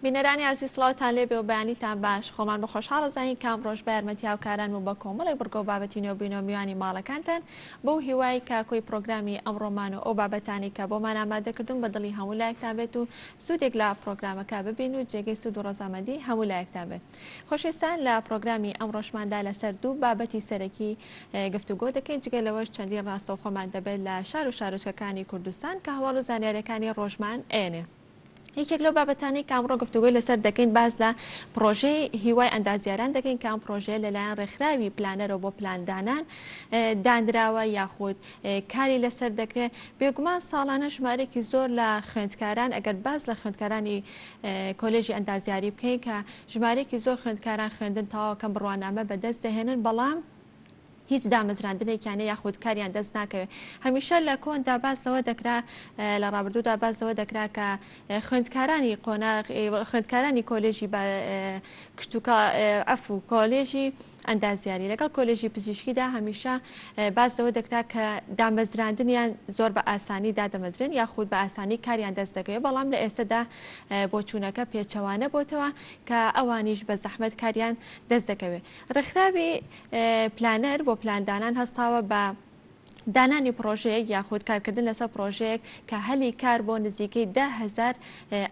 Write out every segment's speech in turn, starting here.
بینەرانی عزیز سڵاوتان لێبێ و بەیانیتان باش خۆمان بە خۆشحاڵە زانین کام ڕۆژ بە یارمەتی هاوکاران و بە کۆمەڵی بڕگە و بابەتی نوێبووینەوە میوانی ماڵەکانتان بەو هیوای کاکۆی پرۆگرامی ئەمڕۆمان و ئەو بابەتانی کە بۆمان ئامادەکردوون بە دڵی هەموو لایەکتان بێت و سوودێک لە پرۆگرامەکە ببین و جێگەی سوود و ڕەزامەندی هەموو لایەکتان بێت. خۆشەویستان لە پرۆگرامی ئەمڕۆشماندا لەسەر دوو بابەتی سەرەکی گفتوگۆ دەکەین جگە لەوەش چەندین ڕاستەوخۆمان دەبێت لە شار و شارۆچکەکانی کوردستان کە هەواڵ و زانیاریەکانی ڕۆژمان ئێنێ. یەکێک لەو بابەتانی کامڕۆ گفتوگۆی لەسەر دەکەین باز لە پرۆژەی هیوای ئەندازیاران دەکەین کام پرۆژێ لەلایەن ڕێکخراوی پلانەرەوە بۆ پلاندانان دانراوە یاخود کاری لەسەر دەکرێت. بێگومان ساڵانە ژمارەیەکی زۆر لە خوێندکاران ئەگەر باز لە خوێندکارانی کۆلێژی ئەندازیاری بکەین کە ژمارەیەکی زۆر خوێندکاران خوێندن تەواوکەم بڕوانامە بەدەست دەهێنن بەڵام هیچ دامەزراندنێکیانە یاخود کاریان دەست ناکەوێت. هەمیشە لە کۆندا باز لەوە دەکرا لە ڕابردوودا باز لەوە دەکرا کە خوێندکارانی قۆناغ خوێندکارانی کۆلێژی کشتوکە ئەفو کۆلێژی ئەندازیاری لەگەڵ کۆلێژی پزیشکیدا هەمیشە باز لەوە دەکرا کە دامەزراندنیان زۆر بە ئاسانی دادەمەزرێن یاخود بە ئاسانی کاریان دەست دەکەوێت بەڵام لە ئێستادا بۆ چوونەکە پێچەوانە بۆتەوە کە ئەوانیش بە زەحمەت کاریان دەست دەکەوێت. ڕێکخراوی پلانەر بۆ پلاندانان هەستاوە بە دانانی پرۆژەیەک یاخود کارکردن لەسەر پرۆژەیەک کە هەلی کار بۆ نزیکەی 10,000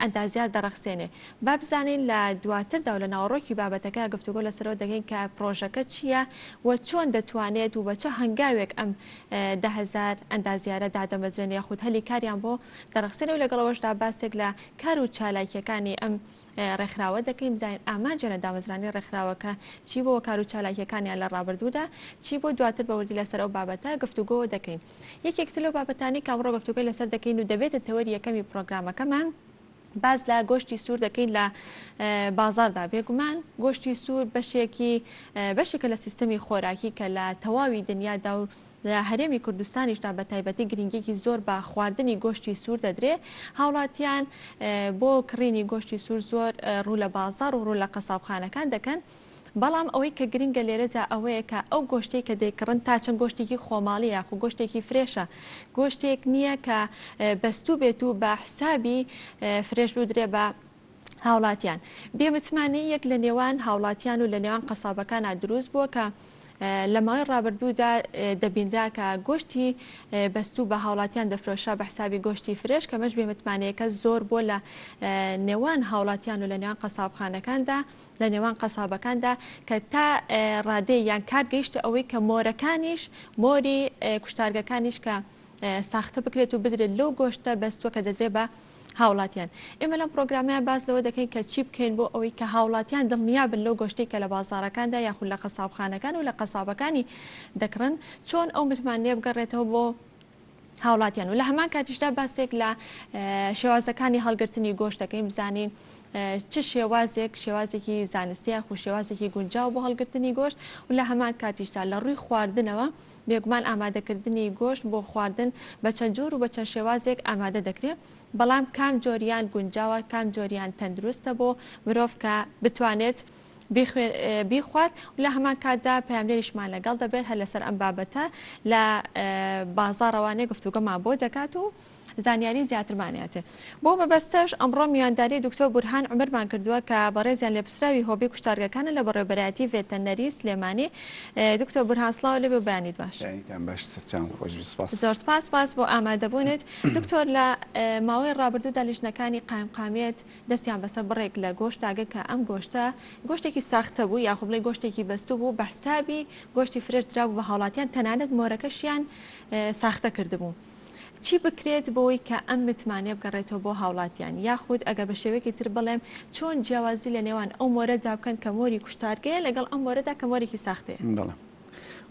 ئەندازیار دەرەخسێنێ. با بزانین لە دواتردا و لە ناوەڕۆکی بابەتەکە گفتوگۆ لەسەرەوە دەکەین کە پرۆژەکە چییە و چۆن دەتوانێت و بە چه هەنگاوێک ئەم 10,000 ئەندازیارە دادەمەزرێن یاخود هەلی کاریان بۆ دەرەخسێنێ و لەگەڵەوەشدا باسێک لە کار و چالاکیەکانی ئەم ڕێکخراوە دەکەین بزانین ئامانجە لە دامەزرانی ڕێکخراوەکە چی بۆ کار و چالاکیەکانیان لە ڕابردوودا چی بۆ دواتر بەوردی لەسەر ئەو بابەتە گفتوگۆ دەکەین. یەکێکتر لەو بابەتانی کامڕۆ گفتوگۆی لەسەر دەکەین و دەبێتە تەوەری یەکەمی پرۆگرامەکەمان باز لە گۆشتی سوور دەکەین لە بازاردا. بێگومان گۆشتی سوور بەشێکە لە سیستەمی خۆراکی کە لە تەواوی دنیادا و لە هەرێمی کوردستانیشدا بە تایبەتی گرنگێکی زۆر بە خواردنی گۆشتی سوور دەدرێ. هاوڵاتیان بۆ کڕینی گۆشتی سوور زۆر ڕوو لە بازار و ڕوو لە قەسابخانەکان دەکەن بەڵام ئەوەی کە گرنگە لێرەدا ئەوەیە کە ئەو گۆشتێک کە دەیکڕن تا چەند گۆشتێکی خۆماڵی یاخو گۆشتێکی فرێشە گۆشتێک نییە کە بەستوو بێت و بە حسابی فرێش بدرێ بە هاوڵاتیان. بێمتمانی یەک لە نێوان هاوڵاتیان و لە نێوان قەسابەکانە دروست بووە کە لە ماوەی ڕابردوودا دەبینرا کە گۆشتی بەستوو بە هاوڵاتیان دەفرۆشە بە حسابی گۆشتی فرێش کە مەش بێمتمانەیەکە زۆر بۆ لە نێوان هاوڵاتیان و لە نێوان قەسابخانەکاندا لە نێوان قەسابەکاندا کە تا ڕادەی یان کار گەیشتە ئەوەی کە مۆرەکانیش مۆری کوشتارگەکانیش کە ساختە بکرێت و بدرێت لەو گۆشتە بەستووە کە دەدرێت بە هاوڵاتیان. ئێمە لەم پرۆگرامیان باز لەوە دەکەین کە چی بکەین بۆ ئەوەی کە هاوڵاتیان دڵنیابن لەو گۆشتێک کە لە بازارەکاندا یاخود لە قەسابخانەکان و لە قەسابەکانی دەکڕن چۆن ئەو متمانەیە بگەڕێتەوە بۆ هاوڵاتیان و لە هەمان کاتیشدا باسێک لە شێوازەکانی هەڵگرتنی گۆشت دەکەین بزانین چ شێوازێکی زانستیە خو شێوازێکی گونجاو بۆ هەڵگرتنی گۆشت و لە هەمان کاتیشدا لە ڕووی خواردنەوە بێگومان ئامادەکردنی گۆشت بۆ خواردن بە چەند جۆر و بە چەند شێوازێک ئامادە دەکرێت بەڵام کام جۆریان گونجاوە کام جۆریان تەندروستە بۆ مرۆڤ کە بتوانێت بیخوات و لە هەمان کاتدا پەیاملێریشمان لەگەڵ دەبێت هەر لەسەر ئەم بابەتە لە بازاڕەوانەی گفتوگۆمان بۆ دەکات و زانیاری زیاترمانێتێ. بۆ مەبەستەش ئەمڕۆ میوانداری دکتۆر بورهان عومرمان کردووە کە بەڕێزیان لێپسراوی هۆبی کوشتارگەکانە لە بەڕێوەبەرایەتی ڤێتەنەری سلێمانی. دکتۆر بورهان سڵاو لێبێ و بەیانیت باش. زۆر سپاس بۆ ئامادەبوونت. دکتۆر لە ماوەی ڕابردوودا لیژنەکانی قایمقامێت دەستیان بەسەر بڕێک لە گۆشتاگە کە ئەم گۆشتە گۆشتێکی ساختە بوو یاخوب بڵێ گۆشتێکی بەستوو بوو بە حسابی گۆشتی فرێش درابوو بە هاوڵاتیان تەنانەت مۆرەکەشیان ساختە کردبوو. چی بکرێت بۆی کە ئەم متمانێ بگەڕێتەوە بۆ هاوڵاتیان یاخود ئەگەر بە شێوەیەکی تر بڵێم چۆن جیاوازی لە نێوان ئەو مۆرەدا بکەن کە مۆری کوشتارگەیە لەگەڵ ئەم مۆرەدا کە مۆرێکی ساختەیە.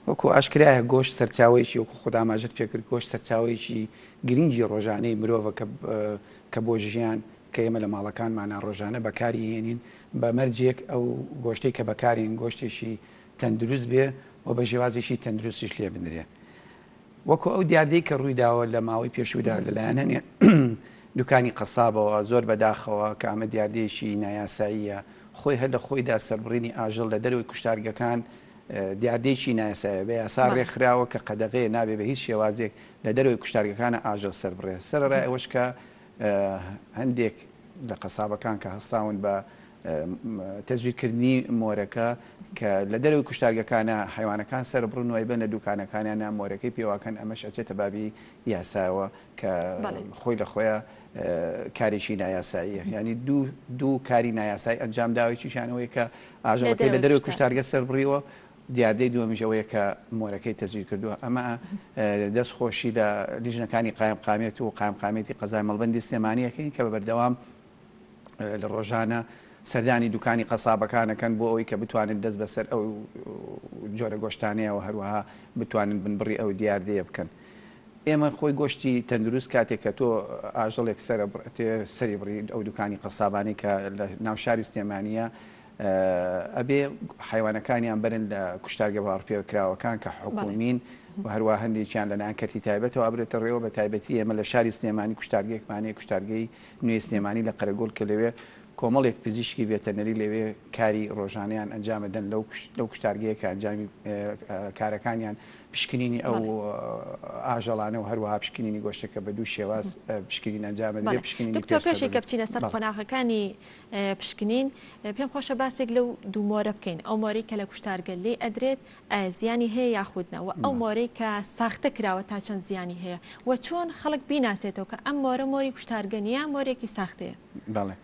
وەکو ئاشکرایە گۆشت سەرچاوەیەکی وەکو خوددا ئاماژەت پێکرد گۆشت سەرچاوەیەکی گرنگی ڕۆژانەی مرۆڤە کە بۆ ژیان کە ئێمە لە ماڵەکانمانە ڕۆژانە بەکاری هێنین بە مەرجێک ئەو گۆشتەی کە بەکارین گۆشتێکی تەندروست بێ و بە ژێوازێکی تەندروستیش لێ بنرێ. وەکو ئەو دیاردەی کە ڕوویداوە لە ماوەی پێشودا لەلایەن هەنێ دوکانی قەسابەوە زۆر بەداخەوە کە ئەمە دیاردەیەکی نایاساییە خۆی هەر لە خۆیدا سەربڕینی ئاژەڵ لە دەروی کوشتارگەکان دیاردەیەکی نایاسایە بە یاسا ڕێکخراوە کە قەدەغەیە نابێ بە هیچ شێوازێک لە دەروی کوشتارگەکانە ئاژەڵ سەربڕێ. سەرەڕای ئەوەش کە هەندێک لە قەسابەکان کە هەستاون بە تەزویرکردنی مۆرەکە کە لە دەروی کوشتارگەکانە حیوانەکان سەر بڕنەوەی بن لە دوکانەکانیانە مۆرەکەی پێواکەن ئەمەش ئەچێتە بابی یاساوە کە خۆی لە خۆیان کارێکی نایاساییە ینی دوو کاری نایاسایی ئەنجام داوێکیشانەوەی کە ئاژەڵەکەی لە دەروی کوشتارگە سەر بڕیوە دیاردەی دووەمیشەوەیە کە مۆرەکەی تەزویر کردووە ئەمە دەستخۆشی لە لیژنەکانی قایمقامێت و قایمقامێتی قەزای مەڵبەندی سلێمانیەکەین کە بەبەردەوام لە ڕۆژانە سەردانی دوکانی قەسابەکانەکەن بۆ ئەوەی کە بتوانن دەست بەسەر ئەو جۆرە گۆشتانەیەوە هەروەها بتوانن بنبڕی ئەو دیاردەیە بکەن. ئێمە خۆی گۆشتی تەندروست کاتێک کە تۆ ئاژەڵێک سەری بڕی ئەو دوکانی قەسابانی کە لە ناو شاری سلێمانیە ئەبێ حیوانەکانیان برن لە کوشتارگە باڕپێکراوەکان کە حکومین و هەروە هەندێکیان لە نانکەتی تایبەتەوە ئابرێتە ڕێوە بە تایبەتی ئێمە لە شاری سلێمانی کوشتارگەیەکمانەیە کوشتارگەی نوێی سلێمانی لە قەرەگۆڵ کە لەوێ کۆمەڵێک پزیشکی ڤێتەنەری لەوێ کاری ڕۆژانەیان ئەنجامەدەن لەو کوشتارگەیە کە ئەنجامی کارەکانیان پشکنینی ئەو ئاژەڵانە و هەروەها پشکنینی گۆشتەکە بە دوو شێواز پشکنین ئەنجامەدرێ پشکنینی دکتۆر پێشێک کە بچینە سەر قۆناغەکانی پشکنین پێم خۆشە باسێک لەو دوو مۆرە بکەین ئەو مۆرەی کە لە کوشتارگە لێ ئەدرێت زیانی هەیە یاخودنەوە ئەو مۆرەی کە ساختە کراوە تا چەند زیانی هەیە و چۆن خەڵک بیناسێتەوە کە ئەم مۆرە مۆری کوشتارگە نیە مۆرێکی ساختەیە. بەڵێ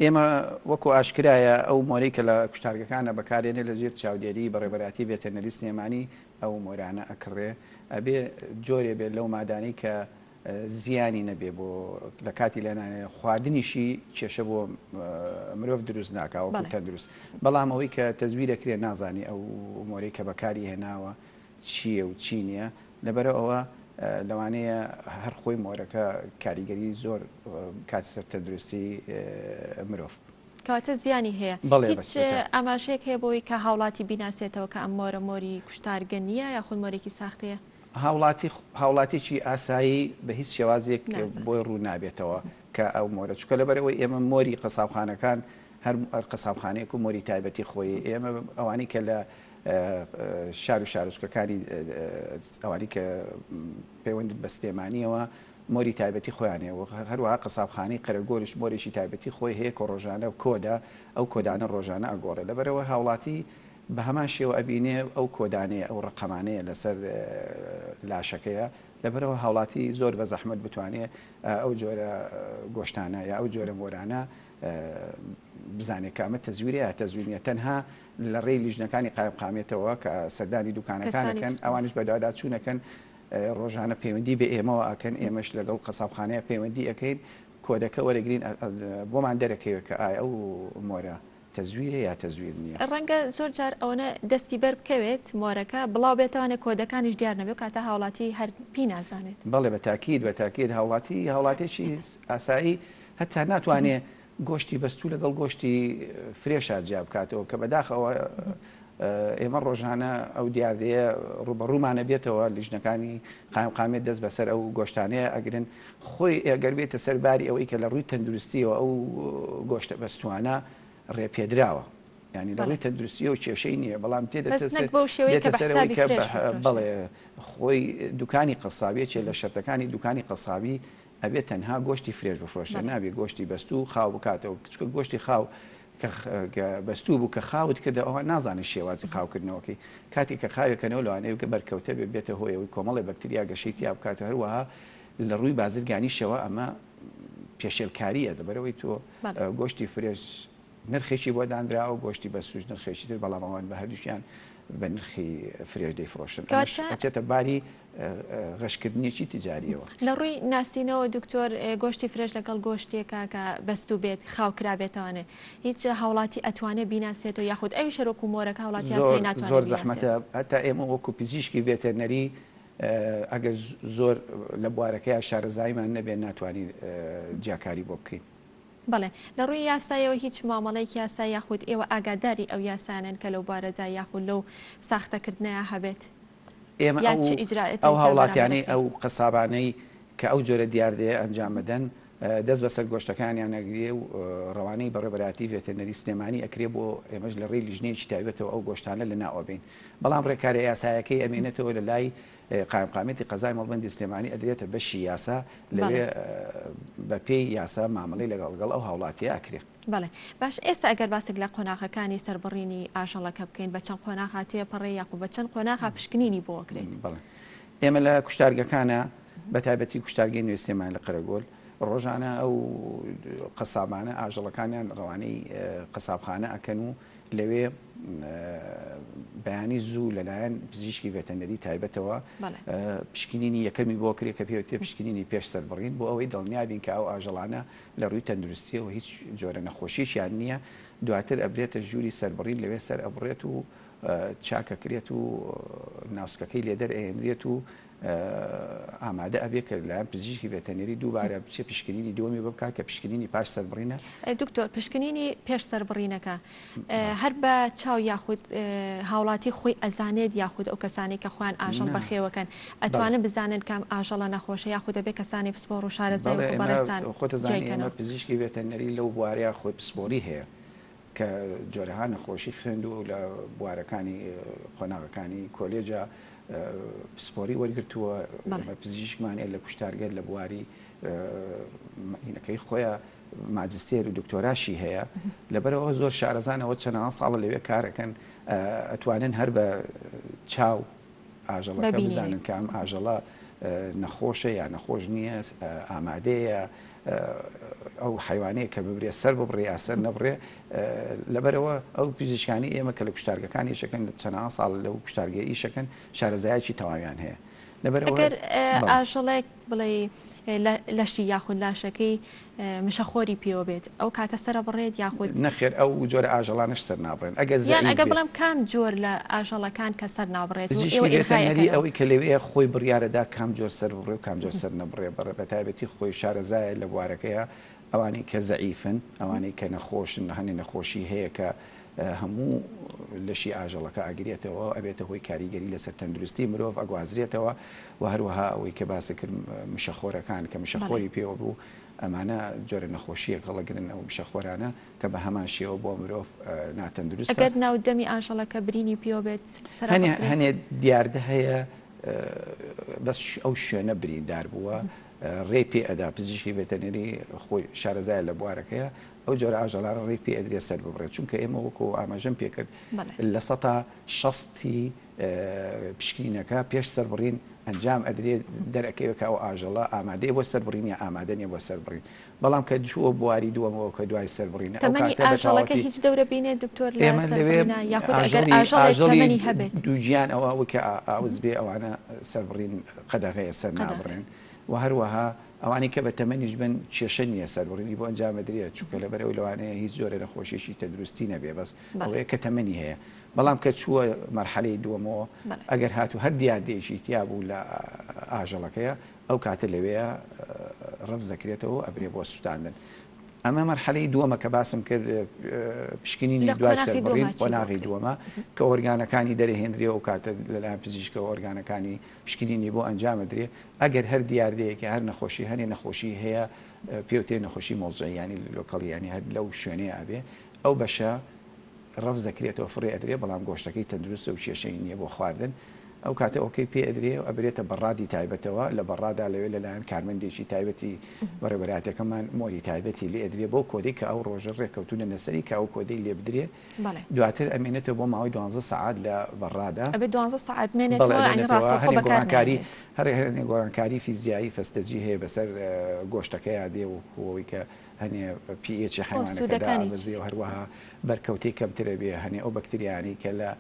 ئێمە وەکو ئاشکرایە ئەو مۆرەی کە لە کوشتارگەکانە بەکارێنێ لە ژێر چاودێری بەڕێبەراتی ڤێتەرنەری سلێمانی ئەو مۆرانە ئەکڕێ ئەبێ جۆرێ بێت لەو مادانەی کە زیانی نەبێ بۆ لە کاتی لێنانێ خواردنیشی کێشە بۆ مرۆڤ دروست ناکاوە تەندروست بەڵام ئەوەی کە تەزویرەکرێ نازانی ئەو مۆرەی کە بەکاری هێناوە چییە و چی نییە لەبەرە ئەوە لەوانەیە هەر خۆی مۆرەکە کاریگەری زۆر کاتی سەر تەندروستی مرۆڤ کاتە زیانی هەیە هیچ ئاماژەیەک هەیە بۆی کە هاوڵاتی بیناسێتەوە کە ئەم مۆرە مۆری کوشتارگە نییە یاخود مۆرێکی ساختەیە هاوڵاتیی ئاسایی بە هیچ شێوازێک بۆی ڕوو نابێتەوە کە ئەو مۆرە چکە لەبەرەوەی ئێمە مۆری قەسابخانەکان هەر قەسابخانەیەک و مۆری تایبەتی خۆی ئێمە ئەوانی کە لە شار و شارۆچکەکانی ئەوانی کە پەیوەند بە سلێمانیەوە مۆری تایبەتی خۆیانەوە هەروەها قەسابخانەی قەرەگۆڵیش مۆرێکی تایبەتی خۆی هەیە کە ڕۆژانە کۆدا ئەو کۆدانە ڕۆژانە ئەگۆڕێ لەبەرەوە هاوڵاتی بە هەمان شێوە ئەبینێ ئەو کۆدانەیە ئەو ڕقەمانەیە لەسەر لاشەکەیە لەبەرەوە هاوڵاتی زۆر بە زەحمەت بتوانێت ئەو جۆرە گۆشتانە یا ئەو جۆرە مۆرانە بزانێت کە ئەمە تەزویرە تەزوینە تەنها لە ڕێی لیژنەکانی قایمقامێتەوە کە سەردانی دوکانەکانەکەن ئەوانش بەدادا چوونەکەن ڕۆژانە پەیوەندی بە ئێمەوە ئەکەن ئێمەش لەگەڵ قەسابخانەیە پەیوەندی ئەەکەین کۆدەکە وەرەگرین بۆمان دەرەکەوێت کە ئایا ئەو مۆرە تەزویرە یا تەزویر نییە ڕەنگە زۆر جار ئەوەنە دەستی بەر بکەوێت مۆرەکە بڵاو بێتوانێت کۆدەکانیش دیار نەبێت کاتە هاوڵاتی هەر پی نازانێت بەڵێ بەتاکید هاوڵاتێکی ئاسایی هەتا ناتوانێت گۆشتی بەستوو لەگەڵ گۆشتی فرێشە جیا بکاتەوە کە بەداخەوە ئێمە ڕۆژانە ئەو دیاردەیە ڕوبەڕوومانە بێتەوە لیژنەکانی قایمقامێت دەست بەسەر ئەو گۆشتانەیە ئەگرن خۆی ئەگەر بێتە سەرباری ئەوەی کە لە ڕووی تەندروستیەوە ئەو گۆشتە بەستوانە ڕێپێدراوە ینی لە ڕووی تەندروستی و کێشەی نییە بەڵام تێدێتە سەرەوەی کە بەڵێ خۆی دوکانی قەسابیە لە شەرتەکانی دوکانی قەسابی ئەبێت تەنها گۆشتی فرێش بفرۆشە نابێت گۆشتی بەستوو خاو بکاتەوە کچکە گۆشتی خاو بەستوو بوو کە خاوت کردە ئەوە نازانێت شێوازی خاوکردنەوەکەی کاتی کە خاوێکەنەوە لەوانەیە کە بەرکەوتە بێتە هۆیەوەی کۆمەڵی بەکتریا گەشەی یا بکاتە هەروەها لە ڕووی بازرگانیشەوە ئەمە پێشێلکاریە لەبەرەوەی تۆ گۆشتی فرێش نرخێکی بۆ دانراوە گۆشتی بەسوش نرخێکی تر بەڵام ئەوان بە هەردووشیان بە نرخی فرێش دەیفرۆشن ئەچێتە باری غەشکردنیەکی تیجاریەوە لە ڕووی ناسینەوە دکتۆر گۆشتی فرێش لەگەڵ گۆشتێکە کە بەستوو بێت خاوکرا بێتوانێ هیچ هاوڵاتی ئەتوانێت بیناسێتەوە یاخود ئەوی شەرۆک و مۆرەکە هاوڵاتی یاسایی ناتوانێت زۆر زەحمەتە هەتا ئێمە وەکو پزیشکی ڤێتەرنەری ئەگەر زۆر لە بوارەکەی شارەزاییمان نەبێت ناتوانین جیاکاری بۆ بکەین. بەڵێ لە ڕووی یاسایەوە هیچ مامەڵەیەکی یاسایی یاخود ئێوە ئاگاداری ئەو یاسانن کە لەو بارەدا یاخود لەو ساختەکردنەیە هەبێت ئێمە ئەو هاوڵاتیانەی ئەو قەسابانەی کە ئەو جۆرە دیاردەیە ئەنجام بدەن دەست بەسەر گۆشتەکانیان نەگرێ و ڕەوانەی بەڕێبەراتی ڤێتەرنەری سلێمانی ئەکرێ بۆ ئێمەش لە ڕێی لیژنەیەکی تایبەتەوە ئەو گۆشتانە لە ناوەبین. بەڵام ڕێکارە یاسایەکەی ئەمێنێتەوە لە لای قایمقامێتی قەزای مەڵبەندی سلێمانی ئەدرێتە بەشی یاسا لەوێ بە پێی یاسا مامەڵەی لەگەڵ ئەو هاوڵاتیە ئەکرێ. بەڵێ باش ئێستا ئەگەر باسێک لە قۆناغەکانی سەربڕینی ئاژەڵەکە بکەین بە چەند قۆناغا تێپەڕێ یاخو بە چەند قۆناغا پشکنینی بۆ ئەکرێت؟ بەڵێ ئێمە لە کوشتارگەکانە بە تایبەتی کوشتارگەی نوێستێمان لە قەرەگۆل ڕۆژانە ئەو قەسابانە ئاژەڵەکانیان ڕەوانەی قەسابخانە ئەکەن و لەوێ بەیانی زوو لەلایەن پزیشکی ڤێتەرنەری تایبەتەوە پشکنینی یەکەمی بۆ کرێ کە پێوتێ پشکنینی پێش سەربڕین بۆ ئەوەی دڵنیابین کە ئەو ئاژەڵانە لە ڕووی تەندروستیەوە هیچ جۆرە نەخۆشیشیان نییە. دواتر ئەبرێتە ژووری سەربڕین لەوێ سەر ئەبڕێت و چاکەکرێت و ناوسکەکەی لێدەر ئەهێنرێت و ئامادە ئەبێ کە لایەن پزیشکی ڤێتەرنەری دووبارە بچێ پشکنینی دووەمی بکات کە پشکنینی پاش سەربڕینە. دکتۆر پشکنینی پێش سەربڕینەکە هەر بە چاو یاخود هاوڵاتی خۆی ئەزانێت یاخود ئەو کەسانی کە خۆیان ئاژەڵ بەخێوەکەن ئەتوانن بزانن کام ئاژەڵە نەخۆشە یاخود دەبێت کەسانی پسپۆڕ و شارەزای بەڕێستان خۆتەزانێت پزیشکی ڤێتەرنەری لەو بوارەیە خۆی پسپۆری هەیە کە جۆرەها نەخۆشی خوێند و لە بوارەکانی قۆناغەکانی کۆلێجە پسپۆری وەرگرتووە پزیشکمان لە کوشتارگەر لە بواری هینەکەی خۆیان ماجستێر و دکتۆراشی هەیە لەبەرەوە زۆر شارەزانەوە چەندان ساڵە لەوێ کارەکەن ئەتوانن هەر بە چاو ئاژەڵەکە بزانن کە ئەم ئاژەڵە نەخۆشە یا نەخۆش نییە ئامادەیە ئەو حیوانەیە کە ببرێ سەر ببڕێ یا سەر نەبڕێ. لەبەرەوە ئەو پزیشکانی ئێمە کە لە کوشتارگەکانی شەکەن لە چەندان ساڵ لەو کوشتارگەی شەکەن شارەزایەکی تەواویان هەیە. ئەگەر ئاژەڵێک بڵێ لەشی یاخود لاشەکەی مشەخۆری پێوە بێت ئەو کاتە سەرە بڕێت یاخود نەخێر ئەو جۆرە ئاژەڵانش سەر نابڕێن. ئەگەر بڵم کام جۆر لە ئاژەڵەکان کە سەر نابڕێت ڤێتەرنەری ئەوەی کە لەوەیە خۆی بڕیارەدا کام جۆر سەر بڕێ و کام جۆر سەر نەبڕێ بە تایبەتی خۆی شارەزایە لە بوارەکەیە ئەوانەی کە زەعیفن ئەوانەی کە نەخۆشن هەنێ نەخۆشی هەیە کە هەموو لەشی ئاژەڵەکە ئاگرێتەوە ئەبێتە هۆی کاریگەری لەسەر تەندروستی مرۆڤ ئەگوازرێتەوە و هەروەها ئەوەی کە باسی کرد مشەخۆرەکان کە مشەخۆری پێوە بوو ئەمانە جۆرە نەخۆشیە گەڵەگرن ئەو مشەخۆرانە کە بە هەمان شێوە بۆ مرۆڤ ناتەندروستە. ئەگەر ناودەمی ئاژەڵەکە برینی پێوە بێت هەنێ دیاردە هەیە بەس ئەو شوێنە بریندار بووە ڕێ پێ ئەدا پزیشکی ڤێتەرنەری خۆی شارەزایە لە بوارەکەیە ئەو جۆرە ئاژەڵانە ڕێ پێ ئەدرێت سەر ببڕێت چونکە ئێمە وەکو ئاماژەم پێکرد لە 60 پشکنینەکە پێش سەربڕین ئەنجام ئەدرێت دەرەکەوێت ئەو ئاژەڵە ئامادەیە بۆ سەربڕینی ئامادە نیە بۆ سەربڕین. بەڵام کە جووە بواری دووەمەوە کە دوای سەربڕینە تەمەنی ئاژەڵەکە هیچ دەورە بینێت دکتۆر لێمە یاخود ئەگەر ئاژەڵی هەبێت دووجیان ئەوە کە ئاوز بێ ئەوانە سەربڕین قەدەغەیە سەر نابڕێن و هەروەها ئەوانی کە بە تەمەنیش بن کێشە نییە سەربڕینی بۆ ئەنجام دەدرێت چونکە لەبەرەوەی لەوانەیە هیچ جۆرە نەخۆشیێکی تەندروستی نەبێ بەس ئەوەیە کە تەمەنی هەیە. بەڵام کە چووە مەرحەلەی دووەمەوە ئەگەر هاتوو هەر دیاردێکی تیا بوو لە ئاژەڵەکەیە ئەو کاتە لەوەیە ڕەفز دەکرێتەوە ئەبرێ بۆ سووتاندن. ئەمە مەرحەلەی دووەمە کە باسم کرد پشکنینی دوای سەربڕین قۆناغی دووەمە کە ئۆرگانەکانی دەرەهێنرێ و کاتە لەلایەن پزیشکە ئۆرگانەکانی پشکنینی بۆ ئەنجامەدرێ ئەگەر هەر دیاردەیەکی هەر نەخۆشی هەنێ نەخۆشی هەیە پێوتێ نەخۆشی مۆزعیانی لۆکەڵیانی هەر لەو شوێنەیە ئەبێ ئەو بەشە ڕەفز دەکرێتەوە فڕێ ئەدرێ بەڵام گۆشتەکەی تەندروستە و کێشەی نییە بۆ خواردن. ئەو کاتە ئۆکەی پێ ئەدرێ و ئەبرێتە بەڕادی تایبەتەوە لە بەڕادا لەوێ لەلایەن کارمەندێکی تایبەتی بەڕێبەراتەکەمان مۆری تایبەتی لێ ئەدرێ بۆ کۆدەی کە ئەو ڕۆژە ڕێککەوتونە نەسەری کە ئەو کۆدەی لێ بدرێ دواتر ئەمێنێتەوە بۆ ماوەی 12 ساعات لە بەڕادا ئەبێ 12 ساعات مێنێتەوە هەرێ گۆڕانکاری فیزیایی فەستەجی هەیە بەسەر گۆشتەکەی دێ و هۆی کە هەنێ پێچی حیوانەکەدابزی و هەروەها بەرکەوتی کەمترە بێ هەنێ ئەو بەکتریانی کە لە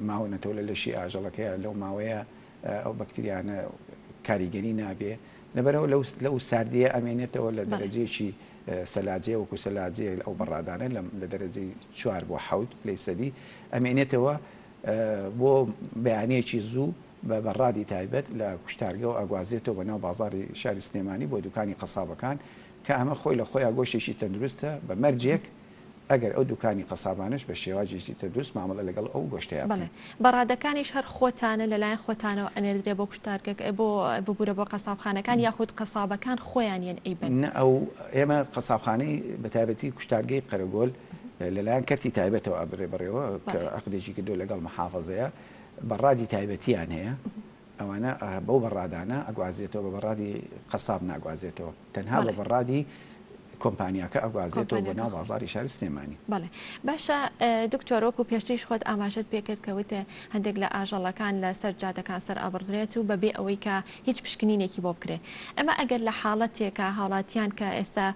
ماونەتەوە لە لەشی ئاژەڵەکەیە لەو ماوەیە ئەو بەکتریانە کاریگەری نابێ لەبەرەوە لەو ساردیە ئەمێنێتەوە لە دەرەجێکی سەلاجێ وەکو سەلاجێ ئەو بەڕادانە لە دەرەجەی 4 بۆ 7 لەی سەدی ئەمێنێتەوە بۆ بەیانەیەکی زوو بە بەڕادی تایبەت لە کوشتارگە و ئەگوازێتەوە بە ناو بازاری شاری سلێمانی بۆ دوکانی قەسابەکان کە ئەمە خۆی لە خۆیان گۆشتێکی تەندروستە بە مەرجێک ئەگەر ئەو دوکانی قەسابانش بە شێواجێکی تەندروست مامەڵە لەگەڵ ئەو گۆشتەیە بەڵێ بەڕادەکانیش هەر خۆتانە لەلایەن خۆتانەوە ئەنێردرێ بۆ کوشتارگەک بۆ ببوورە بۆ قەسابخانەکان یاخود قەسابەکان خۆیان یەن ئەیبن ئەو ئێمە قەسابخانەی بەتایبەتی کوشتارگەی قەرەگۆل لەلایەن کەرتی تایبەتەوە ئەبرێ بڕێەوە کە عقدێکی کردو لەگەڵ محافەزەیە بەڕادی تایبەتیان هەیە ئەوانە بەو بەڕادانە ئەگوازێتەوە بە بەڕادی قەساب ناگوازێتەوە تەنها بە بەڕادی کۆمپانیاکە ئەگوازێتەوە بۆ ناو بازاری شاری سلێمانی. بەڵێ باشە دکتۆرۆکو پێشتریش خۆت ئاماژەت پێکرد کەوتێ هەندێک لە ئاژەڵەکان لە سەر جادەکان سەر ئابڕدرێت و بەبێ ئەوەی کە هیچ پشکنینێکی بۆ بکرێ ئەمە ئەگەر لە حاڵەتێکە هاوڵاتیان کە ئێستا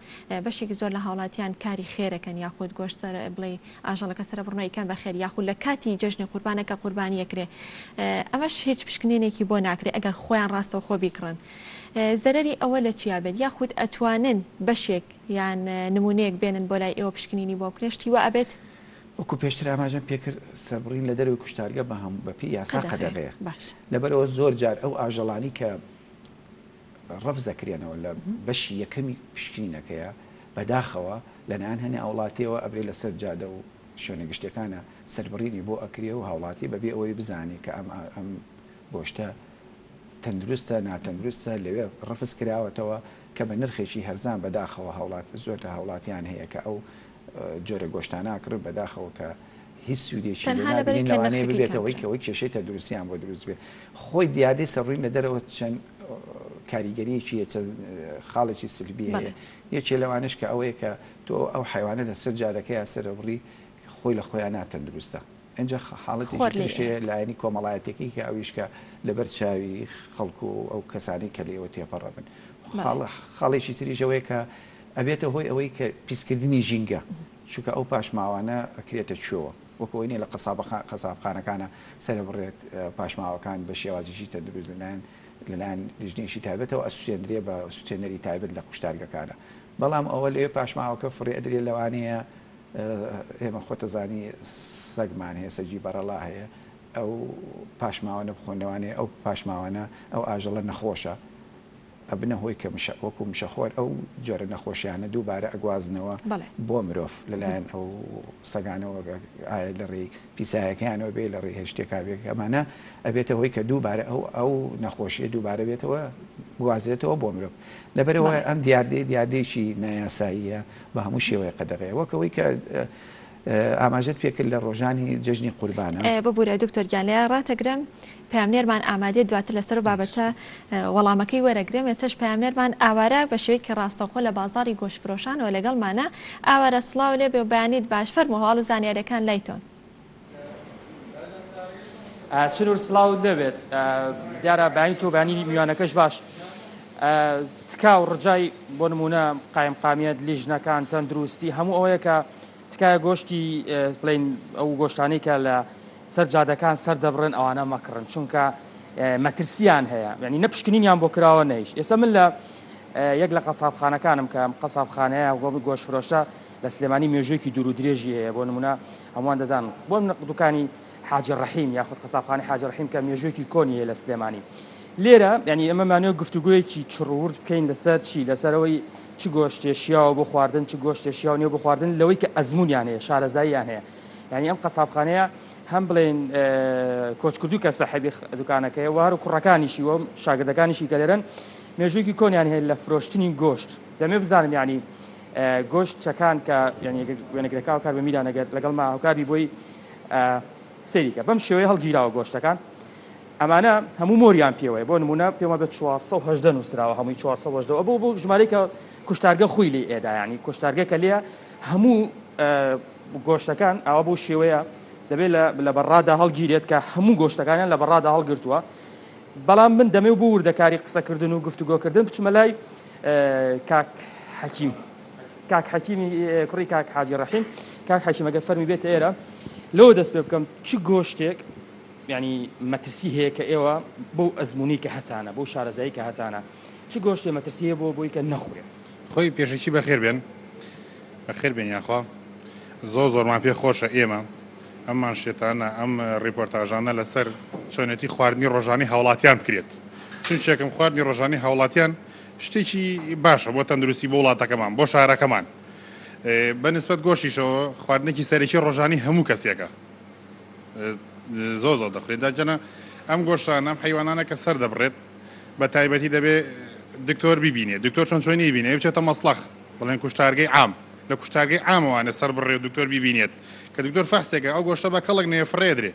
بەشێکی زۆر لە هاوڵاتیان کاری خێرەکەن یاخود گۆشت بڵێ ئاژەڵەکە سەر بڕنەوەیکەن بە خێر یاخود لە کاتی جەژنی قوربانەکە قوربانیەکرێ ئەمەش هیچ پشکنینێکی بۆ ناکرێ ئەگەر خۆیان ڕاستەوە خۆ بیکڕن. زەرەری ئەوە لە چیا بێت یاخود ئەتوانن بەشێک یان نمونەیەک بێنن بۆ لای ئێوە پشکنینی بۆ کرێشتی وە ئەبێت وەکو پێشتر ئاماژەم پێکرد سەبڕین لە دەروی کوشتارگە بە هەم بەپی یاسا قەدەغەیە لەبەرەوە زۆر جار ئەو ئاژەڵانی کە ڕەفزەکرێنەوە لە بەشی یەکەمی پشکنینەکەیە بەداخەوە لەنایەن هەنێ ئەوڵاتیەوە ئەبرێ لەسەر جادە و شوێنە گشتەکانە سەربڕینی بۆ ئەکرێ و هاوڵاتی بەبێ ئەوەی بزانێت کە ئەم گۆشتە تەندروستە ناتەندروستە لەوێ ڕفز کراوەتەوە کە بە نرخێکی هەرزان بەداخەوە هاوڵات زۆر لە هاوڵاتیان هەیە کە ئەو جۆرە گۆشتاناکرد بەداخەوە کە هیچ سوودێکی لەوانەیە ببێتەوەی کەەوەی کێشەی تەندروستیان بۆ دروست بێت خۆی دیادەی سەڕووی لە دەرەوە چەند کاریگەریەکی خاڵێکی سلبی هەیە یەکێ لەوانش کە ئەوەیە کە تۆ ئەو حیوانە لەسەر جادەکەی سەرە بڕی خۆی لە خۆیان ناتەندروستە ئەجا حاڵەتێکی لایەنی کۆمەڵایەتێکی کە ئەویشکە لەبەر چاوی خەڵکو و ئەو کەسانی کە لێەوە تێپەڕەبن خاڵێکی تریژەوەی کە ئەبێتە هۆی ئەوەی کە پیسکردنی ژینگە چونکە ئەو پاشماوانە ئەکرێتە چۆوە وەکەوەی لە قەسابخانەکانە سەر بڕێت پاشماوەکان بە شێوازیشی تەندروست لەلایەن لیژنێکی تایبەتەوە ئەسوچێندرێ بە سوچێنەری تایبەت لە قوشتارگەکانە بەڵام ئەوە لێ پاشماوەکە فڕێ ئەدرێ لەوانەیە ئێمە خۆتەزانی سەگمان هەیە سەگی بەرەڵا هەیە ئەو پاشماوانە بخۆنەوانێ ئەو پاشماوانە ئەو ئاژەڵە نەخۆشە ئەبنە هۆی کە وەکو مشەخۆر ئەو جۆرە نەخۆشیانە دووبارە ئەگوازنەوە بۆ مرۆڤ لەلایەن ئەو سەگانەوە ئایا لە ڕێی پیسایەکەیانەوە بێ لە ڕێی هێشتێکا بێت ئەمانە ئەبێتە هۆی کە دووبارە ئەو نەخۆشیە دووبارە بێتەوە گوازرێتەوە بۆ مرۆڤ لەبەرەوە ئەم دیاردەیەکی نایاساییە بە هەموو شێوەیە قەدەغەیە وەکەوەی کە ئاماژەت پێکرد لە ڕۆژانی جەژنی قوربانە ببوورە دکتۆر گیان لە ڕاتەگرم پامنێرمان ئامادێ دواتر لەسەر بابەتە وەڵامەکەی وەرەگرم ێستش پامنێرمان ئاوارە بە شێوەیەکی ڕاستەخۆ لە بازاری گۆشتفرۆشانەوە لەگەڵمانە ئاوارە سڵاو لێ بێ و بەیانیت باش فەرموو هەواڵ و زانیاریەکان لایتۆن چنوور سڵاو دەبێت دیارە بەیانی تۆ بەیانی میوانەکەش باش تکا و ڕجای بۆ نمونە قایمقامیەت لیژنەکان تەندروستی هەموو ئەوەیە کە تکایە گۆشتی بڵین ئەو گۆشتانەی کە لە سەر جادەکان سەر دەبڕن ئەوانە مەکڕن چونکە مەترسیان هەیە ینی نەپشکنینیان بۆ کراوە نەیش ئێستا من لە یەک لە قەسابخانەکانم کە قەسابخانەیە گۆشت فرۆشە لە سلێمانی مێژوویەکی دوور و درێژی هەیە بۆ نمونە هەمووان دەزان بۆ دوکانی حاجی ڕەحیم یاخود قەسابخانەی حاجی ڕەحیم کە مێژوویەکی کۆنی هەیە لە سلێمانی لێرە ینی ئەمەمانەوە گفتوگویەکی چڕورد بکەین لەسەر چی لەسەرەوەی چ گۆشتێشیاوە بۆ خواردن چ گۆشتێشیاو نیە بۆ خواردن لەوەی کە ئەزمونیان هەیە شارەزاییان هەیە ینی ئەم قەسابخانەیە هەم بڵێن کۆچکردو کە سەحەبی دوکانەکەی وار و کوڕەکانیشی وە شاگردەکانیشی کە لێرن مێژوویەکی کۆنیان هەیە لە فرۆشتنی گۆشت دەمێ بزانم ینی گۆشتەکان کە وێنەگرەکە کار بە میلانەگەر لەگەڵ ما هاوکاری بۆی سەیریکە بەم شێوەیە هەڵگیراوە گۆشتەکان ئەمانە هەموو مۆریان پێوەیە بۆ نمونە پێمە بە 480 نووسراوە هەمووی 480 بۆ ژمارەی کە کوشتارگە خۆی لێ ئێدایانی کوشتارگەکە لێە هەموو گۆشتەکان ئەوە بۆ شێوەیە دەبێت لە بەڕادا هەڵگیرێت کە هەموو گۆشتەکانیان لە بەڕادا هەڵگرتووە بەڵام من دەمێ بۆ وردەکاری قسەکردن و گفتوگۆکردن بچمە لای کاک حەکیمی کوڕی کاک حاجی ڕەحیم کاک حەکیم ئەگەر فەرمی بێتە ئێرە لەوە دەست پێ بکەم چ گۆشتێک ینی مەترسی هەیە کە ئێوە بۆ ئەزمموی کە هەتانە بۆ شارەزایی کە هەتانە چ گۆشتێ مەترسیە بۆ بۆی کە نەخورێ خۆی پێشێکی بەخێر بێن بەخێر بێن یاخوا زۆرمان پێ خۆشە ئێمە ئەممان شێتانە ئەم ڕیپۆرتاژانە لەسەر چۆنێتی خواردنی ڕۆژانی هاوڵاتیان بکرێت چون شێکم خواردنی ڕۆژانی هاوڵاتیان شتێکی باشە بۆ تەندروستی بۆ وڵاتەکەمان بۆ شارەکەمان بەنسبەت گۆشتیشەوە خواردنێکی سەرێکی ڕۆژانی هەموو کەسێکە زۆ دەخورێت داجەنە ئەم گۆشتانە ئەم حیوانانە کە سەر دەبڕێت بە تایبەتی دەبێت دکتۆر ببینێت دکتۆر چۆن چۆنی بینێ بچێتە مەسلەخ بڵێن کوشتارگەی عام لە کوشتارگەی عامەوانە سەر بڕێ دکتۆر ببینێت کە دکتۆر فەحسێکە ئەو گۆشتە بە کەڵک نێفڕێدرێ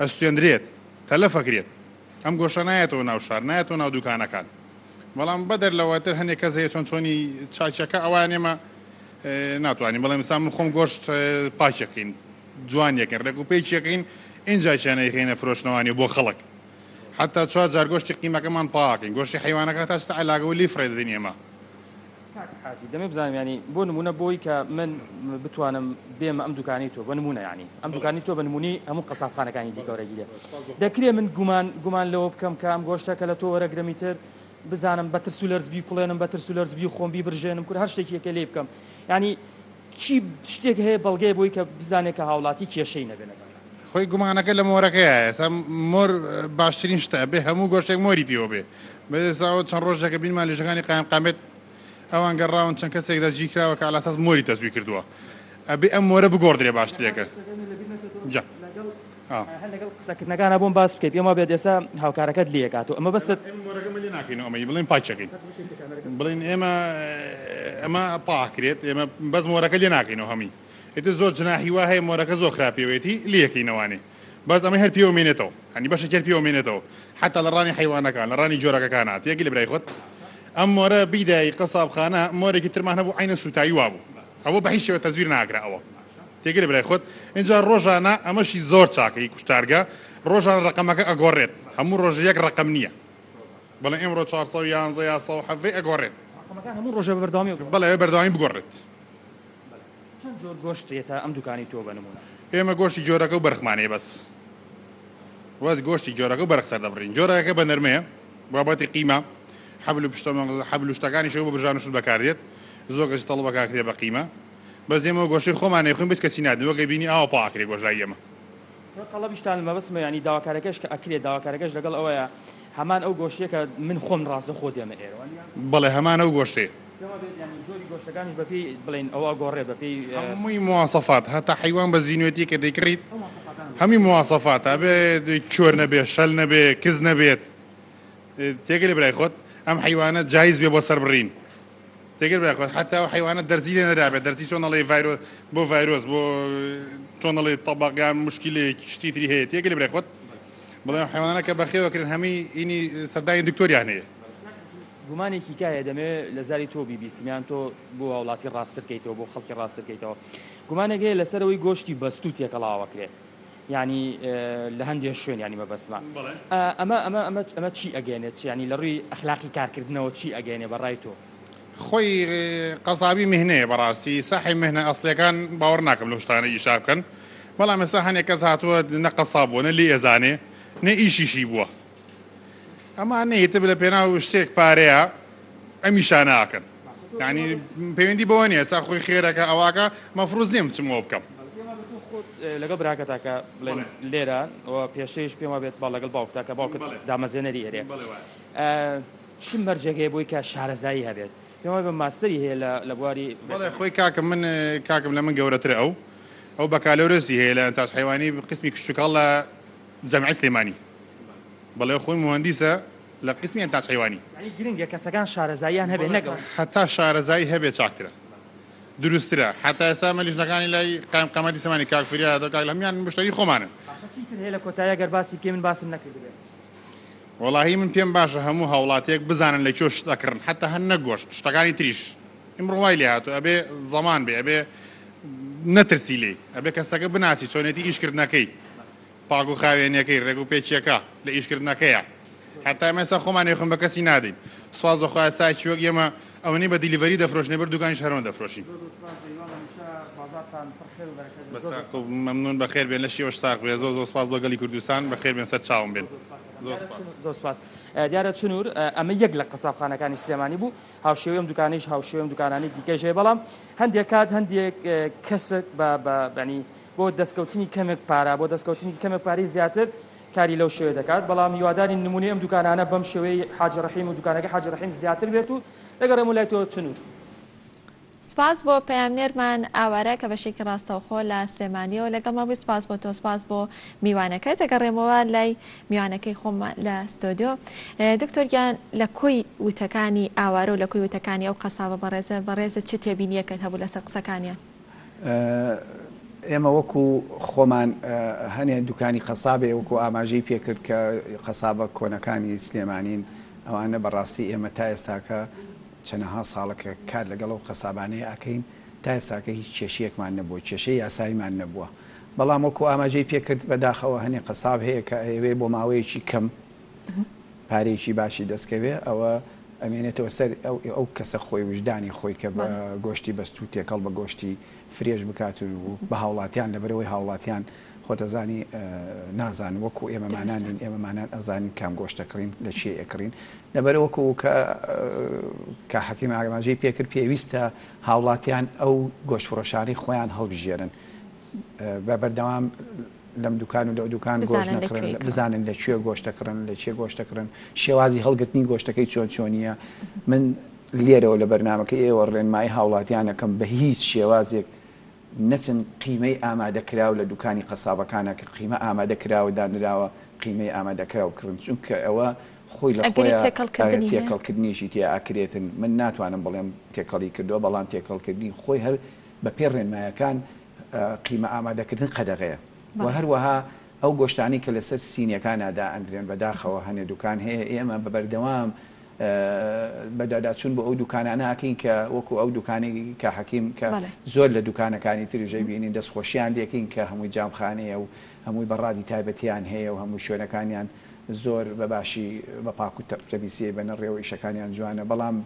ئەستێندرێت تەلەفەکرێت ئەم گۆشە نایەتەوە ناو شار نایەتەوە ناو دوکانەکان بەڵام بەدەر لەوەتر هەندێک کەس هەیە چۆن چۆنی چاچەکە ئەوانێمە ناتوانین بەڵێ مثلا من خۆم گۆشت پاچەکەین جوانیەکەن ڕێک و پێیچەکەین اینجا چیانەی خێنە فرۆشتنەوانی بۆ خەڵک حتا چوار جار گۆشتی قیمەکەمان پاکەین گۆشتی حیوانەکە تا شتا علاگەوە لی فرێدەدەین ئێمە حاجی دەمێ بزانم ینی بۆ نمونە بۆی کە من بتوانم بێمە ئەم دوکانی تۆ بە نمونە ینی ئەم دوکانی تۆ بە نمونی هەموو قەسابخانەکانی دیکەورەگی لێ دەکرێ من گومان لەوە بکەم کە ئەم گۆشتەکە لە تۆ وەرەگرەمیتر بزانم بە ترسولەرز بی کوڵێنم بە ترسولەرز بی خۆم بیبرژێنم کورد هەر شتێکیەکە لێ بکەم ینی چی شتێک هەیە بەڵگەی بۆی کە بزانێت کە هاوڵاتی کێشەی نەبێنەکە خۆی گومانەکە لە مۆرەکەیە تا مۆر باشترین شتە بێ هەموو گۆشتێک مۆری پێوە بێ بەدەساوە چەند ڕۆژێکە بینمان لێژەکانی قایم قامێت ئەوان گەڕاون چەند کەسێک دەجی کراوە کە ئالاساس مۆری تەسوی کردووە ئەبێ ئەم مۆرە بگۆڕدرێ باشترێکە لەگەڵ قسەکردنەکانە بۆم باس بکەیت پێما بێت ئێستا هاوکارەکەت لێکاتەوە ئەمە بەست مۆرەکەمە لێ ناکەینەوە ئەمەی بڵێن پاچەکەین بڵین ئێمە پاکرێت ئێمە بەس مۆرەکە لێ ناکەینەوە هەمی ئێتر زۆر جناحی وا هەیە مۆرەکە زۆر خراپێوێتی لێکەینەوانێ بەس ئەمە هەر پێوەمێنێتەوە هەنی بەشە کێر پێوەمێنێتەوە حتا لە ڕانی حیوانەکان لە ڕانی جۆرەکەکانات یەکی لە برای خۆت ئەم مۆرە بیدای قەسابخانە مۆرێکی ترمان هەبوو عینە سوتایی وابوو ئەوە بە هیچ شێوە تەزویر ناکراوە تێگە لە برای خۆت اینجا ڕۆژانە ئەمەشی زۆر چاکەی کوشتارگە ڕۆژان ڕقەمەکە ئەگۆڕێت هەموو ڕۆژ یەک ڕقەم نییە بەڵێ ئێمڕۆ 411 یا 170 ئەگۆڕێت هەموو ڕۆژە بەرداوامی بەڵێ بەرداوامی بگۆڕێت چەند جۆر گۆشتێتە ئەم دوکانی تۆ بە نمونە ئێمە گۆشتی جۆرەکە و بەرخمانەیە بەس واز گۆشتی جۆرەکە و بەرخ سەر دەبڕین جۆرەکە بە نەرمەیە بابەتی قیمە حەبل و شتەکانی شەوە بە برژانشت بەکاردێت زۆر کەسی تەڵ بەکاکرێ بە قیمە بەس ئێمە گۆشەی خۆمانەی خوێن بچ کەسی نادن وەگەی بینی ئاوا پاکرێ گۆژای ئێمە قەڵەبیشتان مەبەسمە ینی داواکارەکەش کە ئەکرێت داواکارەکەش لەگەڵ ئەوەیە هەمان ئەو گۆشتێکە من خۆم ڕاستە خۆ دێمە ئێرە بەڵێ هەمان ئەو گۆشتێ جۆری گۆشتەکانیش بەپی بڵێن ئەوە گۆڕێ بەپی هەمووی مواسەفات هەتا حیوان بە زینوێتی کە دەیکڕیت هەمی مواسەفات ئەبێ کۆر نەبێ شەل نەبێ کز نەبێت تێگە لێ برای خۆت ئەم حیوانە جایز بێ بۆ سەر بڕین تێگەر برای خۆت حتا ئەو حیوانە دەرزی لێ نەدابێت دەرزی چۆنەڵێ بۆ ڤایرۆس بۆ چۆنەڵێ تەبەقیان مشکلێک شتی تری هەیە تێگە لێ برای خۆت بڵێ حیوانانە کە بەخێوەکردن هەمی ئینی سەردانی دکتۆریان هەیە گومانێکی کایە دەمێ لە زاری تۆ بیبیسیمیان تۆ بۆ وڵاتی ڕاستترکەیتەوە بۆ خەڵکی ڕاستترکەیتەوە گومانێکەیە لەسەرەوەی گۆشتی بەستوو تێکەڵاوەکرێت ینی لە هەندێک شوێن ینی مەبەسمە ئەمە چی ئەگەێنێت ینی لە ڕووی ئەخلاقی کارکردنەوە چی ئەگەێنێ بەڕای تۆ خۆی قەسابی مهنەیە بەڕاستی ساحی مهنە ئەسڵیەکان باوەڕ ناکەم لە شتانە ئیشا بکەن بەڵام ئێستا هەنێک کەس هاتووە نە قەساب بووە نە لێ ئێزانێ نە ئیشیشی بووە ئەمە نەیتە لە پێناو شتێک پارەیە ئەمیشان ناکەن یعنی پەیوەندی بەوە نیە ئێستا خۆی خێرەکە ئەواکە مەفروض نیم چمەوە بکەم لەگەڵ براکەتاکە بڵێن لێرە پێشەیش پێمە بێت باڵ لەگەڵ باوکتاکە باوکت دامەزێنەری هەرێ چی مەرجەگەی بۆی کە شارەزایی هەبێت پێمە بە ماستەری هەیە لە بواری بەڵێ خۆی کاکەم من کاکەم لە من گەورەترە ئەو بەکالۆرەسی هەیە لە تاش حیوانی قسمی کشتتوکڵ لە جەمعی سلێمانی بەڵێ خۆی مهندیسە لە قسمی ئەنتاج حیوانی گرنگە کەسەکان شارەزاییان هەبێت نەگەڵ هەتا شارەزایی هەبێت چاکترە دروسترە حتا ئێستا مەلیژنەکانی لای قایم قامەتی سەمانی کاکفریا دەکات هەمیان مشتری خۆمانن هەیە لە کۆتایە گەر باسی کێ من باسم نەکرد وەڵاهی من پێم باشە هەموو هاوڵاتێک بزانن لە کێ شت دەکڕن حتا هەر نەگۆشت شتەکانی تریش ئیمڕۆوای لێ هاتوو ئەبێ زەمان بێ ئەبێ نەترسی لێ ئەبێ کەسەکە بناسی چۆنێتی ئیشکردنەکەی پاک و خاوێنەکەی ڕێگ و پێچیەکە لە ئیشکردنەکەیە حتا ئێمەسا خۆمان خۆم بە کەسی نادەین سواز بەخوای ساکی وەک ئێمە ئەوەی بە دیلیڤەری دەفرۆشنێ بەر دوکانی شەرمە دەفرۆشین مەمنون بەخێر بێن لە شێوەش ساق بێ زۆر سپاس بە گەلی کوردستان بەخێر بێن سەر چاوم بێن زۆر سپاس دیارە چنوور ئەمە یەک لە قەسابخانەکانی سلێمانی بوو هاوشێوەم دوکانیش هاوشێوەم دوکانانی دیکەش هەیە بەڵام هەندێک کات هەندێک کەسێک بەنی بۆ دەستکەوتنی کەمێک پارە بۆ دەستکەوتنی کەمێک پارەی زیاتر کاری لەو شێوە دەکات بەڵام هیواداری نمونەی ئەم دوکانانە بەم شێوەی حاجی ڕەحیم و دوکانەکە حاجی ڕەحیم زیاتر بێت و لەگەڕێم و لای تۆ چنوور سپاس بۆ پەیامنێرمان ئاوارە کە بەشێکی ڕاستەوخۆ لە سلێمانیەوە لەگەڵمەبووی سپاس بۆ تۆ سپاس بۆ میوانەکەی دەگەڕێمەوە لای میوانەکەی خۆم لە ستۆدیۆ. دکتۆرگیان لە کۆی وتەکانی ئاوارە و لە کۆی وتەکانی ئەو قەسابە بەڕێزە چ تێبینیەکەت هەبوو لەسەر قسەکانیان؟ ئێمە وەکو خۆمان هەنێ دوکانی قەسابێ وەکو ئاماژەی پێکرد کە قەسابە کۆنەکانی سلێمانین ئەوانە بەڕاستی ئێمە تا ئێستاکە چەندەها ساڵەکە کار لەگەڵ ئەو قەسابانەیە ئەکەین تا ئێستاکە هیچ کێشەیەکمان نەبووە، کێشەی یاساییمان نەبووە. بەڵام وەکو ئاماژەی پێکرد بەداخەوە هەنێ قەساب هەیە کە ئەوێ بۆ ماوەیەکی کەم پارێکی باشی دەستکەوێ ئەوە ئەمێنێتەوە سەر ئەو کەسە خۆی وجدانی خۆی کە بە گۆشتی بەست و تێکەڵ بە گۆشتی فرێژ بکات و بە هاوڵاتیان لەبەرەوەی هاوڵاتیان خۆتەزانی نازان وەکو ئێمەمانانین ئێمەمانان ئەزانین کام گۆشتەکڕین لە چێ ئەکڕین لەبەر وەکو کە حەکیم ئاماژەی پێکرد پێویستە هاوڵاتیان ئەو گۆشتفرۆشانی خۆیان هەڵبژێرن بە بەردەوام لەم دوکان و لەو دوکان گۆشت نەکڕن بزانن لە کوێ گۆشتەکڕن لە چێ گۆشتەکڕن شێوازی هەڵگرتنی گۆشتەکەی چۆن چۆنیە. من لێرەوە لە بەرنامەکەی ئێوە ڕێنمایی هاوڵاتیانەکەم بە هیچ شێوازێک نەچن قیمەی ئامادەکراو لە دوکانی قەسابەکانە کە قیمە ئامادەکراوە دانراوە قیمەی ئامادەکراو کردن چونکە ئەوە خۆی لە خۆیان تێکەڵکردنیشی تیا ئاکرێتن. من ناتوانم بڵێم تێکەڵی کردووە بەڵام تێکەڵکردنی خۆی هەر بە پێ ڕێنمایەکان قیمە ئامادەکردن قەدەغەیە و هەروەها ئەو گۆشتانی کە لەسەر سینیەکانادا ئەندرێن بەداخەوە هەنێ دوکان هەیە ئێمە بە بەردەوام بەداداچوون بۆ ئەو دوکانانە ئاکەین کە وەکو ئەو دوکانی کە حەکیم کە زۆر لە دوکانەکانی تریژەی بینین دەستخۆشییان لێکین کە هەمووی جامخانەیە و هەمووی بەڕادی تایبەتیان هەیە و هەموو شوێنەکانیان زۆر بەباشی بە پاک و تەبیسی بەنە ڕێوە ئیشەکانیان جوانە. بەڵام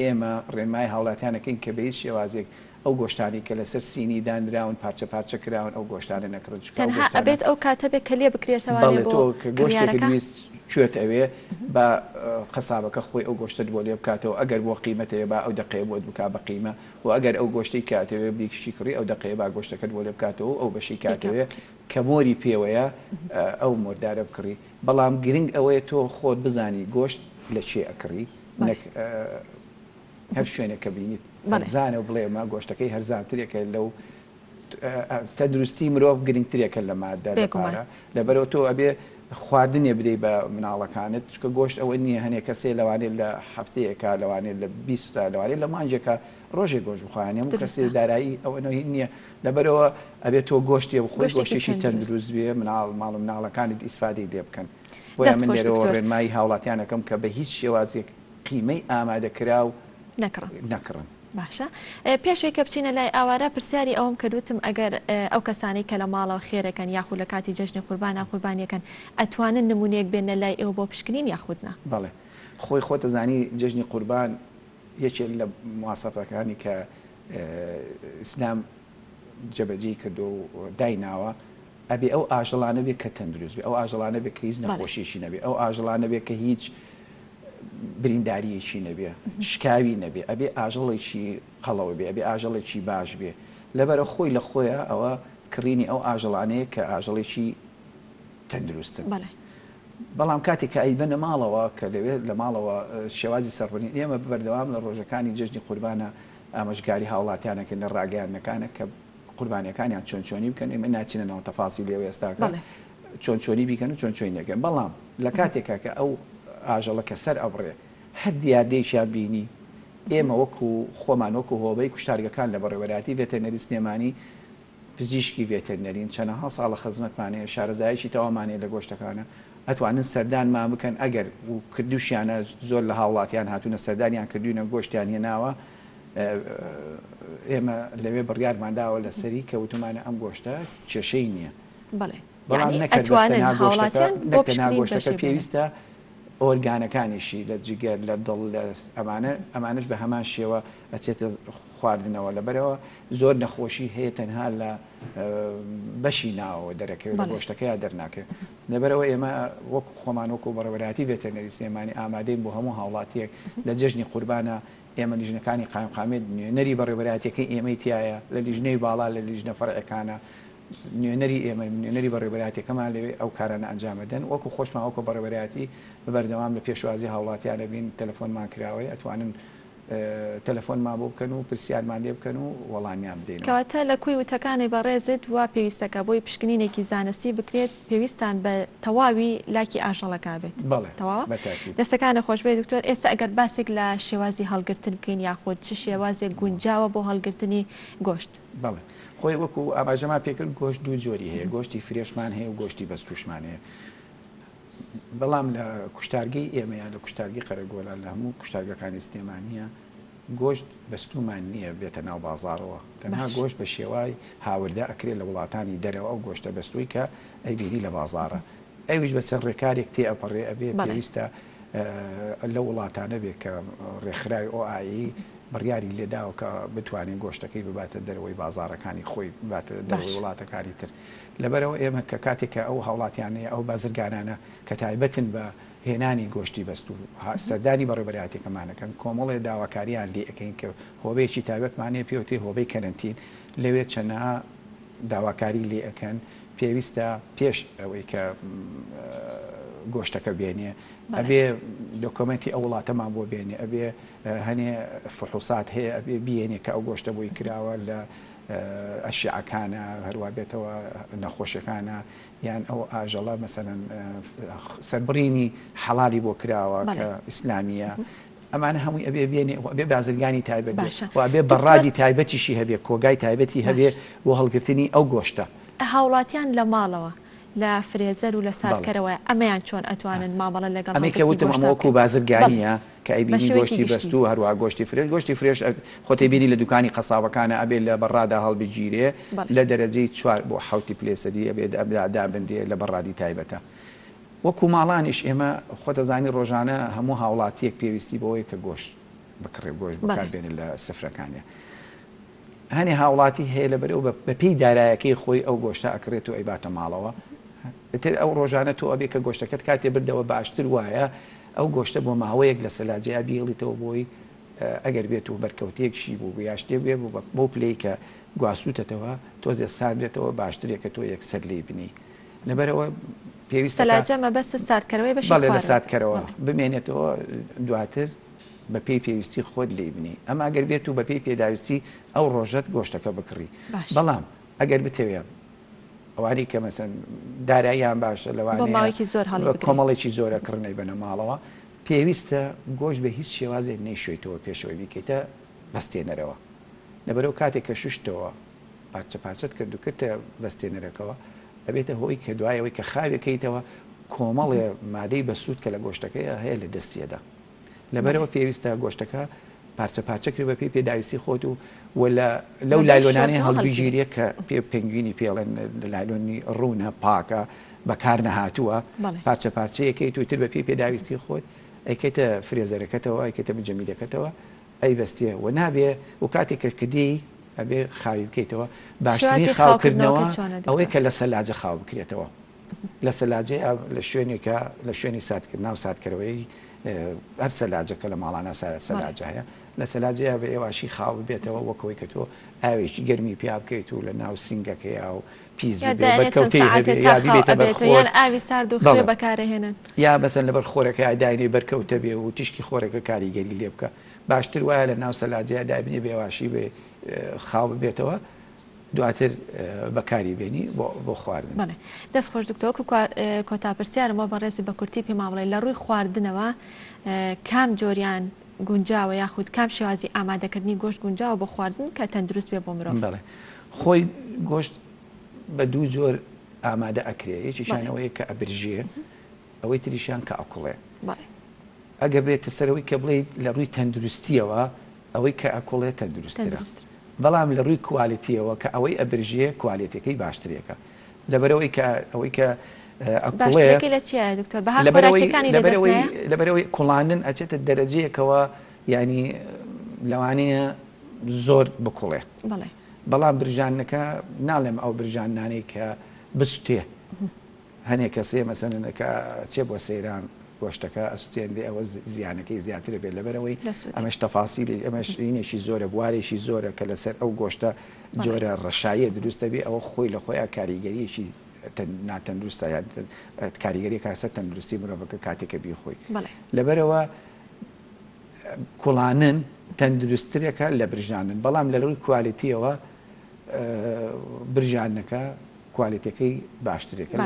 ئێمە ڕێنمای هاوڵاتیانەکەین کە بە هیچ شێوازێک ئەو گۆشتانی کە لەسەر سینی دانراون پارچە پارچە کراون ئەو گۆشتانە نەکرد تەنها ئەبێت ئەو کاتە بێت کە لێ بکرێتەوە بۆ گۆشتێک ویست کوێت ئەوێ بە قەسابەکە خۆی ئەو گۆشتت بۆ لێ بکاتەوە ئەگەر بۆ قیمەتەیە با ئەو دقەیە بۆت بک بە قیمە و ئەگەر ئەو گۆشتی کاتەوێ بیکشی کڕی ئەو دقەیە با گۆشتەکەت بۆ لێ بکاتەوە ئەو بەشی کاتەوێ کە مۆری پێوەیە ئەو مۆردارە بکڕی. بەڵام گرنگ ئەوەیە تۆ خۆت بزانی گۆشت لە چێ ئەکڕی هەر شوێنێکە بینیت هەرزانە و بڵێمە گۆشتەکەی هەرزانترێکە لەو تەندروستی مرۆڤ گرنگترێکە لە مادە لەپارە لەبەرەوە تۆ ئەبێ خواردنێ بدەی بە مناڵەکانت چکە گۆشت ئەوە نییە هەنێک کەسێ لەوانێت لە هەفتەیەکە لەوانێت لە 20 لەوانێت لە مانجێکە ڕۆژێک گۆشت بخوانێ و کەسێ دارایی ئەوەی نییە لەبەرەوە ئەبێت تۆ گۆشتی بخۆی گۆشتێکی تەندروست بێ ماڵ مناڵەکانت ئیسفادەی لێ بکەن. بۆیە من لێرەوە ڕێنمایی هاوڵاتیانەکەم کە بە هیچ شێوازێک قیمەی ئامادەکراو نەکڕن. باشە پێشوەی کە بچینە لای ئاوارە پرسیاری ئەوم کردوتم ئەگەر ئەو کەسانی کە لە ماڵەوە خێرەکەن یاخود لە کاتی جەژنی قوربانە قوربانیەکەن ئەتوانن نمونەیەک بێنە لای ئێوە بۆ پشکنین یاخودنا؟ بەڵێ خۆی خۆتە زانی جەژنی قوربان یەکێک لە مواسەفەکانی کە ئیسلام جەبەجێ کردو و دایناوە ئەبێ ئەو ئاژەڵانە بێ کە تەندروست بێ ئەو ئاژەڵانە بێ کە هیچ نەخۆشیشی نەبێ ئەو ئاژەڵانە بێ کە هیچ برینداریەکی نەبێ شکاوی نەبێ ئەبێ ئاژەڵێکی قەڵەوە بێ ئەبێ ئاژەڵێکی باش بێ لەبەرە خۆی لە خۆیە ئەوە کڕینی ئەو ئاژەڵانەیە کە ئاژەڵێکی تەندروستن. بەڵام کاتێک کە ئەیبەنە ماڵەوە کە لەوێت لە ماڵەوە شێوازی سەربڕین ئێمە بەردەوام لە ڕۆژەکانی جەژنی قوربانە ئاماژگاری هاوڵاتیانەکە لە ڕاگەیاندنەکانە کە قوربانیەکانیان چۆن چۆنی بکەن ئێمە ناچینەوە تەفاسی لێوە ئێستاکە چۆن چۆنی بیکەن و چۆن چۆنی نەکەن. بەڵام لە کاتێکە کە ئەو ئاژەڵەکە سەر ئەبڕێ هەر دیاردەیەکیان بینی ئێمە وەکو خۆمان وەکو هۆبەی کوشتارگەکان لە بەڕێوەبەراتی ڤێتەرنەری سلێمانی پزیشکی ڤێتەرنەرین چەندەها ساڵە خزمەتمانەیە شارەزایەکی تەوامانەیە لە گۆشتەکانە ئەتوانن سەردانمان بکەن ئەگەر و کردوشیانە زۆر لە هاوڵاتیان هاتوونە سەردانیان کردوینە گۆشتیان هێناوە ئێمە لەوێ بڕیارمانداوە لەسەری کە وتمانە ئەم گۆشتە کێشەی نییە. بەڵام نەکردنا گۆشتەکە پێویستە ئۆرگانەکانیشی لە جگەر لە دڵ لە ئەمانش بە هەمان شێوە ئەچێتە خواردنەوە لەبەرەوە زۆر نەخۆشی هەیە تەنها لە بەشی ناوە دەرەکەوێت لە گۆشتەکەیان دەرناکە لەبەرەوە ئێمە وەکو خۆمان وەکو بەڕێوەبەراتی ڤێتەرنەری سلێمانی ئامادەین بۆ هەموو هاوڵاتیەک لە جەژنی قوربانە ئێمە لیژنەکانی قایمقامێت نوێنەری بەڕێوەبەراتیەکەی ئێمەی تایە لە لیژنەی باڵا لە لیژنە فەرعەکانە نوێنەری ئێمە نوێنەری بەڕێوەبەراتیەکەمان لەوێ ئەو کارانە ئەنجامەدەن وەکو خۆشمان وەکو بەڕێوەبەراتی بەبەردەوام لە پێشوازی هاوڵاتیانە بین تەلەفۆنمان کراوەی ئەتوانن تەلەفۆنمان بۆ بکەن و پرسیارمان لێ بکەن و وەڵامیان بدەین. کەواتە لە کوی وتەکانی بەڕێزت وا پێویستەکە بۆی پشکنینێکی زانستی بکرێت پێویستان بە تەواوی لاکی ئاژەڵەکە بێت. بەڵێ تەواوە بەتاکید. دەستەکانە خۆش بێت دکتۆر. ئێستا ئەگەر باسێک لە شێوازی هەڵگرتن بکەین یاخۆ چ شێوازێک گونجاوە بۆ هەڵگرتنی گۆشت؟ بەڵێ خۆی وەکو ئاماژەمان پێکرد گۆشت دوو جۆری هەیە، گۆشتی فرێشمان هەیە و گۆشتی بەستوشمان هەیە. بەڵام لە کوشتارگەی ئێمەیان لە کوشتارگی قەرەگۆڵان لە هەموو کوشتارگەکانی سلێمانیە گۆشت بەستومان نییە بێتە ناو بازارەوە، تەنها گۆشت بە شێوای هاوردا ئەکرێت لە وڵاتانی دەرەوە ئەو گۆشتە بەستووی کە ئەیبینی لە بازارە. ئەویش بە چەند ڕێکارێک تێ ئەپەڕێ ئەبێ پێویستە لە وڵاتانە بێت کە ڕێکخراوی ئۆئایی بڕیاری لێداوە کە بتوانین گۆشتەکەی بباتە دەرەوەی بازارەکانی خۆی باتە دەرەوەی وڵاتەکانی تر. لەبەرەوە ئێمە کە کاتێککە ئەو هاوڵاتیانەیە ئەو بازرگانانە کە تایبەتن بە هێنانی گۆشتی بەست و سەردانی بەڕێبەراتێکەمانەکەن کۆمەڵێ داواکاریان لێ ئەەکەین کە هۆبەیەکی تایبەتمانەیە پێوتێ هۆبەی کەرنتین لەوێت چەنەها داواکاری لێ ئەەکەن پێویستە پێش ئەوەی کە گۆشتەکە بێنێ ئەبێ دۆکۆمنتی ئەو وڵاتەمان بۆ بێنێ ئەبێ هەنێ فحوسات هەیە ئەبێ بێنێ کە ئەو گۆشتە بۆی کراوە لە ئەشیعەکانە هەروە بێتەوە نەخۆشیەکانە یان ئەو ئاژەڵە مەسەرەن سەربڕینی حەڵالی بۆ کراوە کە ئیسلامیە ئەمانە هەمووی ئەبێ بێنێ ئەبێ بازرگانی تایبەت و ئەبێ بەڕادی تایبەتیشی هەبێ کۆگای تایبەتی هەبێ بۆ هەڵگرتنی ئەو گۆشتە. هاوڵاتیان لە ماڵەوە لە فرێزەر و لە ساردکەرەوە ئەمەیان چۆن ئەتوانن مامەڵە لەگەڵ ئەمەکە وتم ئەمەوەکو بازرگانیە کە ئەیبینی گۆشتی بەست و هەروە گۆشتی فرێش گۆشتی فرێش خۆتی بینی لە دوکانی قەسابەکانە ئەبێ لە بەڕادا هەڵبگیرێ لە دەرەجەی 4 بۆ 7 پلێسەدی ئەبێت ئەبدا بندێ لە بەڕادی تایبەتە. وەکو ماڵانیش ئێمە خۆتەزانی ڕۆژانە هەموو هاوڵاتیەک پێویستی بەوەی کە گۆشت بکڕێ گۆشت بەکاربێنێت لە سفرەکانیە. هەنێ هاوڵاتی هەیە لە بەرەو بە پێی دارایەکەی خۆی ئەو گۆشتە ئەکرێت و ئەیباتە ماڵەوە. تر ئەو ڕۆژانە تۆ ئەبێ کە گۆشتەکەت کاتێ بردەوە باشتر وایە ئەو گۆشتە بۆ ماوەیەک لە سەلاجەیە بیڵیتەوە بۆی ئەگەر بێت و بەرکەوتێکشی بوو یا شتێ بێ بۆ پلەی کە گواستوتەوە تۆزێ ساردێتەوە باشترێکە تۆ یەکسەر لێ بنی لەبەرەوە پێویستە سەلاجەمە بەستە ساردکەرەوەی بەش لە ساردکەرەوە بمێنێتەوە دواتر بە پێی پێویستی خۆت لێ بنی ئەمە ئەگەر بێت و بە پێی پێداویستی ئەو ڕۆژەت گۆشتەکە بکڕی بەڵام ئەگەر بتەوێت ئەوانی کە مەسەن داراییان باشە لەوانەیەکی زۆر کۆمەڵێکی زۆرە کڕنەی بنە ماڵەوە پێویستە گۆشت بە هیچ شێوازێک نەیشۆیتەوە پێشەوەی بیکەیتە بەستێنەرەوە لەبەرەوە کاتێک کە شوشتەوە پارچە پارچەت کرد و کردە بەستێنەرەکەەوە ئەبێتە هۆی کە دوایەوەی کە خاوێکەیتەوە کۆمەڵێ مادەی بەسوود کە لە گۆشتەکەی هەیە لە دەستیەدا لەبەرەوە پێویستە گۆشتەکە پارچە پارچەکری بە پێی پێداویستی خۆت و لەو لایلۆنانەی هەڵبیژیرە کە پێ پێنگوینی پێڵێن لایلۆنی ڕوونە پاکە بەکار نەهاتووە پارچە پارچەیەکەی توتر بە پێی پێداویستی خۆت ئەیکێتە فرێزەرەکەتەوە ئەیکێتە بجەمیدەکەتەوە ئەی بەستیە و نابێ و کاتێک کردی ئەبێ خاوی بکەیتەوە باشترین خاوکردنەوە ئەوەی کە لە سەلاجە خاو بکرێتەوە لە سەلاجێ لە شوێنێکە لە شوێنی سادکردن و سادکەرەوەی هەر سەلاجەکە لە ماڵانە سەلاجە هەیە لە سەلاجەیە بە ئێواشی خاو بێتەوە وەکەوەی کە تۆ ئاوێکی گەرمی پیا بکەیت و لە ناو سنگەکەیە و پیس ئاوی سارد و خێ بەکارهێنن یا بەسەن لەبەر خۆرەکە داینێ بەرکەوتە بێ و تیشکی خۆرەکە کاریگەری لێ بکە باشتر وایە لە ناو سەلاجەیە دابنێ بێواشی بێ خاو بێتەوە دواتر بەکاری بێنی بۆ خواردن. دەست خۆش دکتۆر کۆتاپرسیارمەوە بەڕێزی بە کورتی پێ ماڵی لە ڕووی خواردنەوە کام جۆریان گونجاوە یاخود کام شێوازی ئامادەکردنی گۆشت گونجاوە بۆ خواردن کە تەندروست بێ بۆ مرۆڤ. بەڵێ خۆی گۆشت بە دوو جۆر ئامادە ئەکرێ یەکیشانەوەی کە ئەبرژێ ئەوەی تریشان کە ئەکوڵێ ئەگە بێتە سەرەوەی کە بڵێ لە ڕووی تەندروستیەوە ئەوەی کە ئەکوڵێ تەندروسترە بەڵام لە ڕووی کوالیتیەوە کە ئەوەی ئەبرژێ کوالیتەکەی باشترێکە لەبەرەوەی کە لەبەرەوەی کوڵاندن ئەچێتە دەرەجەیەکەوە ینی لەوانەیە زۆر بکوڵێ بەڵام برژانەکە ناڵێم ئەو برژانانەی کە بستێ هەنێک کەسێ مەسەنەکە چێ بۆ سەیران گۆشتەکە ئەستێندێ ئەوە زیانەکەی زیاترە بێت لەبەرەوەی ئەمەش تەفاسیلی ئەمەش ئینێکی زۆرە بوارێکی زۆرە کە لەسەر ئەو گۆشتە جۆرە ڕەشایە دروستە بێ ئەوە خۆی لە خۆیان کاریگەریەکی ناتەندروستە کاریگەری کاسە تەندروستی مرۆڤەکە کاتێکە بیخۆی لەبەرەوە کوڵانن تەندروستترێکە لە برژانن بەڵام لە ڕووی کوالیتیەوە برژانەکە کوالیتەکەی باشترێکە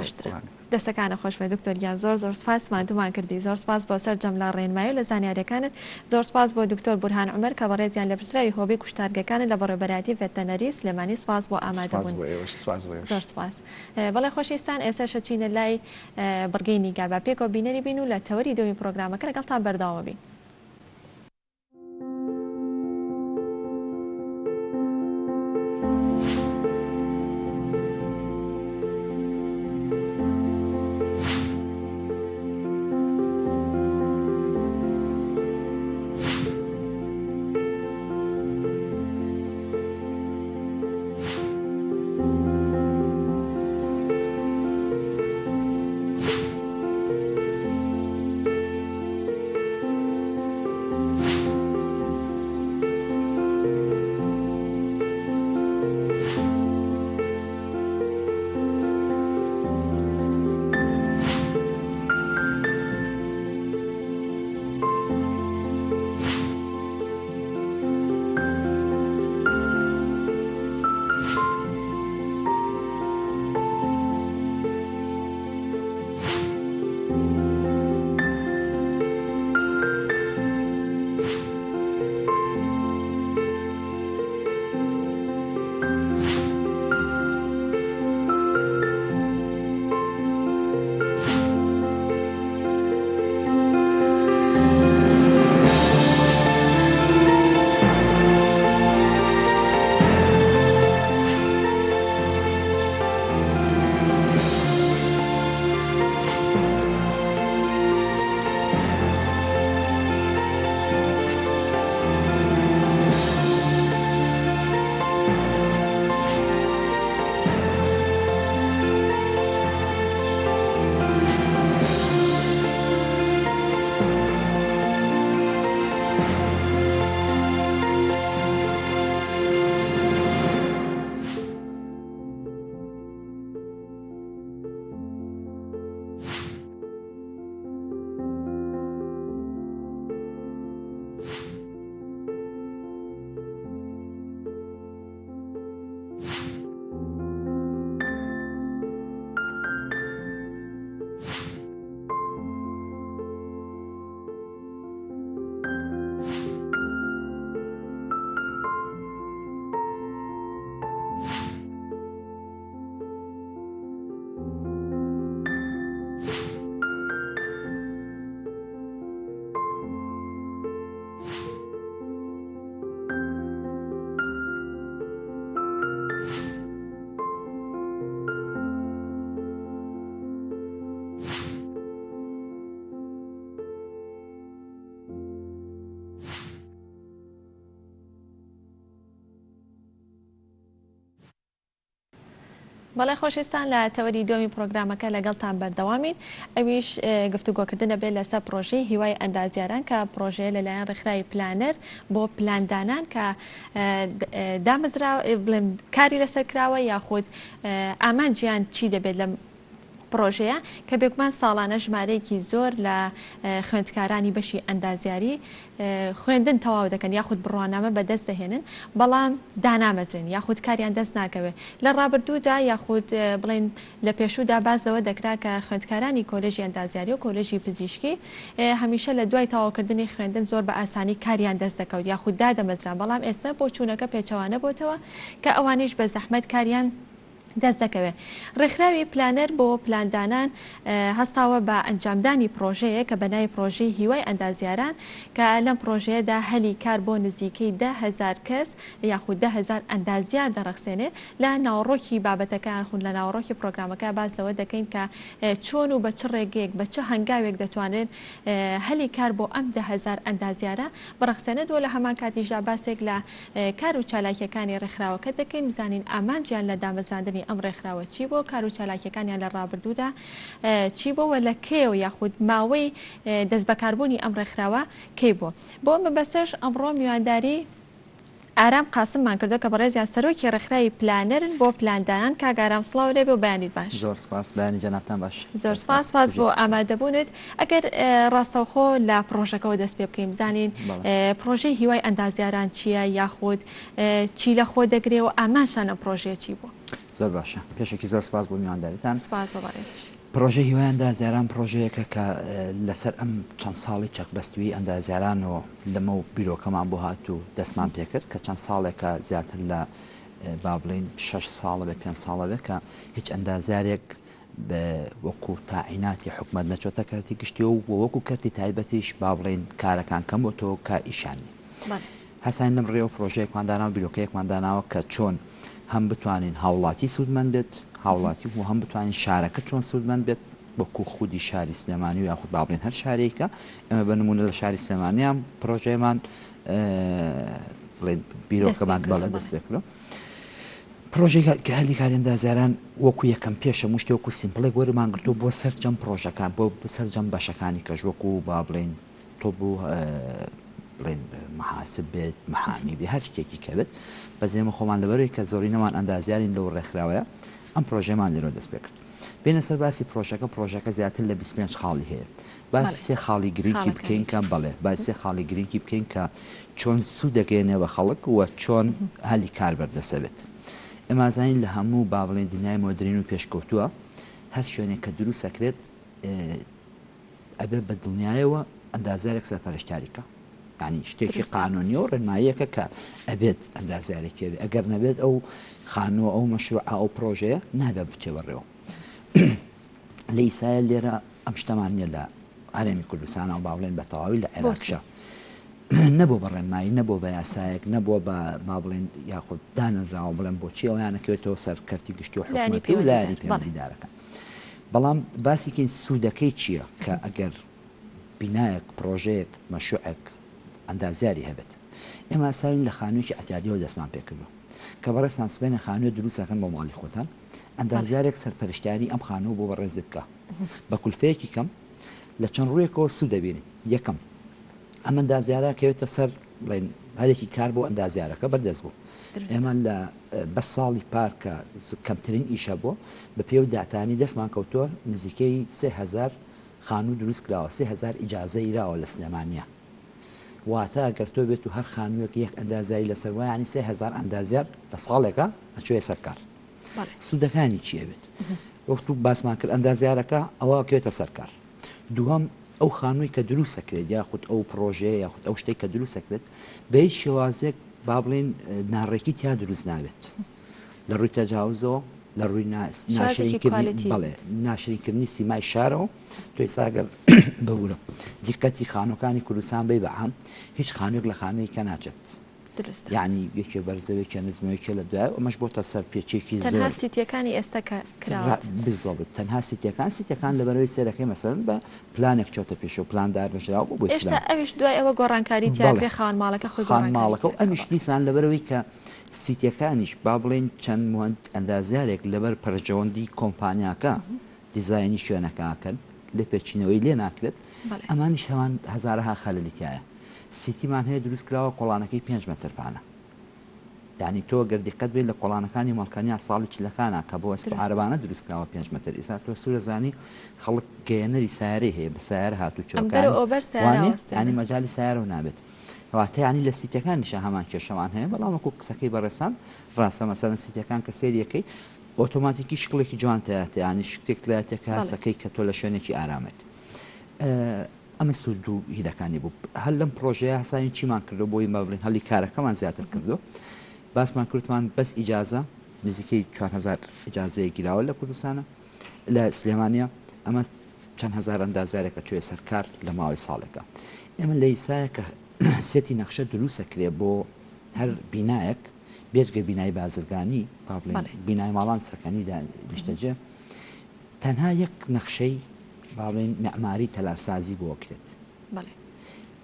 دەستەکانە خۆش بێ دکتۆریان زۆر سپاس مادومان کردی زۆر سپاس بۆ سەرجەم لە ڕێنمایی و لە زانیاریەکانت زۆر سپاس بۆ دکتۆر بورهان عومەر کە بەڕێزیان لە پرسراوی هۆبی کوشتارگەکانت لە بەڕێوەبەرەتی ڤێتەنەری سلێمانی سپاس بۆ ئامادەبوون زۆر سپاس بەڵێ خۆشەویستان ئێستا شەچینە لای بڕگەی نیگا بە پێکەوە بینەری بین و لە تەوەری دومی پرۆگرامەکە لەگەڵتان بەرداوە بین. بەڵێ خۆشەویستان لە تەوەری دومی پرۆگرامەکە لەگەڵتان بەردەوامین ئەویش گفتوگۆکردنە بێت لەسەر پرۆژەی هیوای ئەندازیاران کە پرۆژەیە لەلایەن ڕێکخراوی پلانەر بۆ پلاندانان کە کاری لەسەر کراوە یاخود ئامانجیان چی دەبێت لە پرۆژەیە کە بێگومان ساڵانە ژمارەیەکی زۆر لە خوێندکارانی بەشی ئەندازیاری خوێندن تەواو دەکەن یاخود بڕوانامە بەدەست دەهێنن بەڵام دانامەزرێن یاخود کاریان دەست ناکەوێت لە ڕابردوودا یاخود بڵێن لە پێشوودا بازەوە دەکرا کە خوێندکارانی کۆلێژی ئەندازیاری و کۆلێژی پزیشکی هەمیشە لە دوای تەواوکردنی خوێندن زۆر بە ئاسانی کاریان دەست دەکەوت یاخود دادەمەزران بەڵام ئێستا بۆ چوونەکە پێچەوانە بۆتەوە کە ئەوانیش بە زەحمەت کاریان دەست دەکەوێت. ڕێکخراوی پلانەر بۆ پلاندانان هەستاوە بە ئەنجامدانی پرۆژەیە کە بەناوی پرۆژەی هیوای ئەندازیاران کە لەم پرۆژەیەدا هەلی کار بۆ نزیکەی 10,000 کەس یاخود 10,000 ئەندازیار دەڕەخسێنێت لە ناوەڕۆکی بابەتەکان خون لە ناوەڕۆکی پرۆگرامەکە باسەوە دەکەین کە چۆن و بە چ ڕێگەیەک بە چه هەنگاوێک دەتوانێت هەلی کار بۆ ئەم 10,000 ئەندازیارە بڕەخسێنێت و لە هەمان کاتیشدا باسێک لە کار و چالاکیەکانی ڕێکخراوەکە دەکەین بزانین ئامانجیان لە دامەزراندنی ئەم ڕێکخراوە چی بۆ کار و چالاکیەکانیان لە ڕابردوودا چی بۆوە لە کێو یاخود ماوەی دەست بەکاربوونی ئەم ڕێکخراوە کەی بۆ ئەمە بەسەرش ئەمڕۆ میوانداری ئارام قاسممان کردو کە بەڕێزیان سەرۆکی ڕێکخراوی پلانەرن بۆ پلاندانان کاگارام سڵاو لێ بێ و بەیانیت باش. زۆر سپاس بەیانی جەنابتان باش. زۆر سپاس بۆ ئامادەبوونت. ئەگەر ڕاستەوخۆ لە پرۆژەکەەوە دەست پێ بکەین بزانین پرۆژەی هیوای ئەندازیاران چییە یاخود چی لە خۆ دەگرێ و ئامانشان ئەم پرۆژەیە چی بوو؟ زۆر باشە پێشێکی زۆر سپاس بۆ میوانداریتان. سپاس بۆ بەڕێزش. پرۆژە هیوای ئەندازیاران پرۆژەیەکە کە لەسەر ئەم چەند ساڵی چەکبەستوی ئەندازیاران و لەمە و بیرۆکەمان بۆ هات و دەستمان پێکرد کە چەند ساڵێکە زیاتر لە با بڵین 6 ساڵە بە 5 ساڵە بێت کە هیچ ئەندازیارێک وەکو تاعیناتی حکومەت نەچۆتە کەرتی گشتی و وەکو کەرتی تایبەتیش با بڵین کارەکان کەم بۆ تۆ کە ئیشانی هەسان لەم ڕێوە پرۆژەیەکمانداناوە بیرۆکەیەکمانداناوە کە چۆن هەم بتوانین هاوڵاتی سوودمەند بێت هاوڵاتی و هەم بتوانین شارەکە چۆن سوودمەند بێت وەکو خودی شاری سلێمانی و یاخود با بڵین هەر شارێکە ئێمە بە نمونە لە شاری سلێمانیان پرۆژەیەمان بیرۆکەمان بەڵێ دەست پێکرۆ پرۆژێک کە هەلی کارێندازاران وەکو یەکەم پێشە مشتی وەکو سیمپڵێک وەرمانگرتو بۆ سەرجەم پرۆژەکان بۆ سەرجەم بەشەکانی کەژ وەکو با بڵین تۆ بوو بڵین محاسب بێت محامی بێ هەر شتێکی کە بێت بە زێمە خۆمان لەبەرەوەی کە زۆری نەمان ئەندازیارین لەو ڕێکخراوەیە ئەم پرۆژەمان لێرە دەست پێ کرد بینە سەر باسی پرۆژەکە زیاتر لە 25 خاڵی هەیە باسی سێ خاڵی گرنگی بکەین کە بەڵێ باسی سێ خاڵی گرنگی بکەین کە چۆن سوود دەگەێنێ بە خەڵک وە چۆن هەلی کار بەردەسەبێت ئێمازانین لە هەموو با بڵێن دنیای مۆدرین و پێشکەوتووە هەر شوێنێک کە دروست سەکرێت ئەبێ بە دڵنیایەوە ئەندازارێک سەرپەرشتاریکە ینی شتێکی قانونی و ڕێنماییەکە کە ئەبێت ئەندازارێکی ئەگەر نەبێت ئەو خانووە ئەو مەشروع ئەو پرۆژەیە نابێت بچێ بەڕێوە لە ئیسایە لێرە ئەم شتەمان نیە لە هەرێمی کوردستانە و باڵێن بە تەواوی لە عێراقشە نەبوو بە ڕێنمایی نەبوو بە یاسایەک نەبووە بە با بڵێن یاخود دانراوە بڵێن بۆچی ئەویانەکەوێتەوە سەرکەرتی گشتی و حکومەتی و لایەنی پەیوەندیدارەکە بەڵام باسیکەین سوودەکەی چییە کە ئەگەر بینایەک پرۆژەیەک مەشروعێک ئەندازیاری هەبێت ئێمە ساوین لە خانوویەکی ئەتیادیەوە دەستمان پێکردو کە بەڕێستان سبێنە خانووە دروستەکەن بۆ ماڵی خۆتان ئەندازیارێک سەرپەرشتیاری ئەم خانوو بۆ بەڕێز بکە بە کولفەیەکی کەم لە چەند ڕوویەکەوە سوود دەبینین یەکەم ئەم ئەندازیارە کەوێتە سەر بڵێن هەرێکی کار بۆ ئەندازیارەکە بەردەست بوو ئێمە لە بە ساڵی پارکە کەمترین ئیشە بووە بە پێ و داتانی دەستمان کەوتووە نزیکەی 3000 خانوو دروست کراوە 3000 ئیجازە ئیراوە لە سلێمانیە واتە ئەگەر تۆ بێت و هەر خانوویەک یەک ئەندازایی لەسەر وایانی 3000 ئەندازیار لە ساڵێکە ئەچوێ سەرکار سوودەکانی چیە بێت وەختو باسمان کرد ئەندازیارەکە ئەوە کێتە سەرکار دووەم ئەو خانووی کە دروست سەکرێت یاخود ئەو پرۆژەیە یاخود ئەو شتێک کە دروست سەکرێت بە هیچ شێوازێک با بڵێن ناڕێکی تیا دروست نابێت لە ڕووی تەجاوزەوە لە ڕووی بەڵێ ناشرینکردنی سیمای شارەوە توی ساگەر ببوورە دیقەتی خانووەکانی کوردستان بێ بەعام هیچ خانوویەک لە خانوویکە ناچێت یعنی یەکێ بەرزەوەیکە نزمەوەیکە لە دوای ئەمەش بۆتە سەر پێچێکی تەنها سیتیەکانی ئێستا کراوە بزڵبێت تەنها سیتیەکان لەبەرەوەی سێرەکەی مەسەرن بە پلانێک چۆتە پێش و پلاندار بەژراوە بۆ ئێستا ئەویش دوای ئەوە گۆڕانکاری تیاگرێ خاوەن ماڵەکە خۆی ماڵەکە و ئەمیش دیسان لەبەرەوەی کە سیتیەکانیش با بڵێن چەند موند ئەندازیارێک لەبەر پەرژەوەندی کۆمپانیاکە دیزایانی شوێنەکەکەن لە پێچینەوەی لێ ناکرێت ئەمانیش هەمان هەزارەها خەلەلیتایە سیتیمان هەیە دروست کراوە کۆڵانەکەی 5 مەترپانە دانی تۆ گەردیقەت بێت لە کۆڵانەکانی مەڵکانیا ساڵی چلەکانە کە بۆ ئەسپ عربانە دروست کراوە 5 مەتر ئێستا تۆ سوورەزانی خەڵک گەیەنەری سیارەی هەیە بە سیارە هاتوچۆکانی مەجای سیارە نابێت واتە ینی لە سیتەکانیشە هەمان کێشەمان هەیە بەڵام وەکو قسەکەی بەڕێسان ڕاستە مەسەرەن سیتەکان کە سێریەکەی ئۆتۆماتیکی شکڵێکی جوانتەیە ینی شتێک لایەتێکە سەکەی کە تۆ لە شوێنێکی ئارامێت ئەمە سوود و هیلەکانی بوو هەر لەم پرۆژەیە هەساوین چیمان کردو بۆی مەبرین هەڵی کارەکەمان زیاتر کردو باسمان کردمان بەس ئیجازە نزیکەی 4000 ئیجازەیە گیراوە لە کوردستانە لە سلێمانیا ئەمە چەند هزار ئەندازارێکە کوێ سەرکار لە ماوەی ساڵێکە ئێمە لە ئیسایە کە سێتی نەخشە دروست سەکرێ بۆ هەر بینایەک بێجگە بینایی بازرگانی بینای ماڵان سەکەنی نیشتەجێ تەنها یەک نەخشەی باڵێن معماری تەلارسازی بۆ کرێت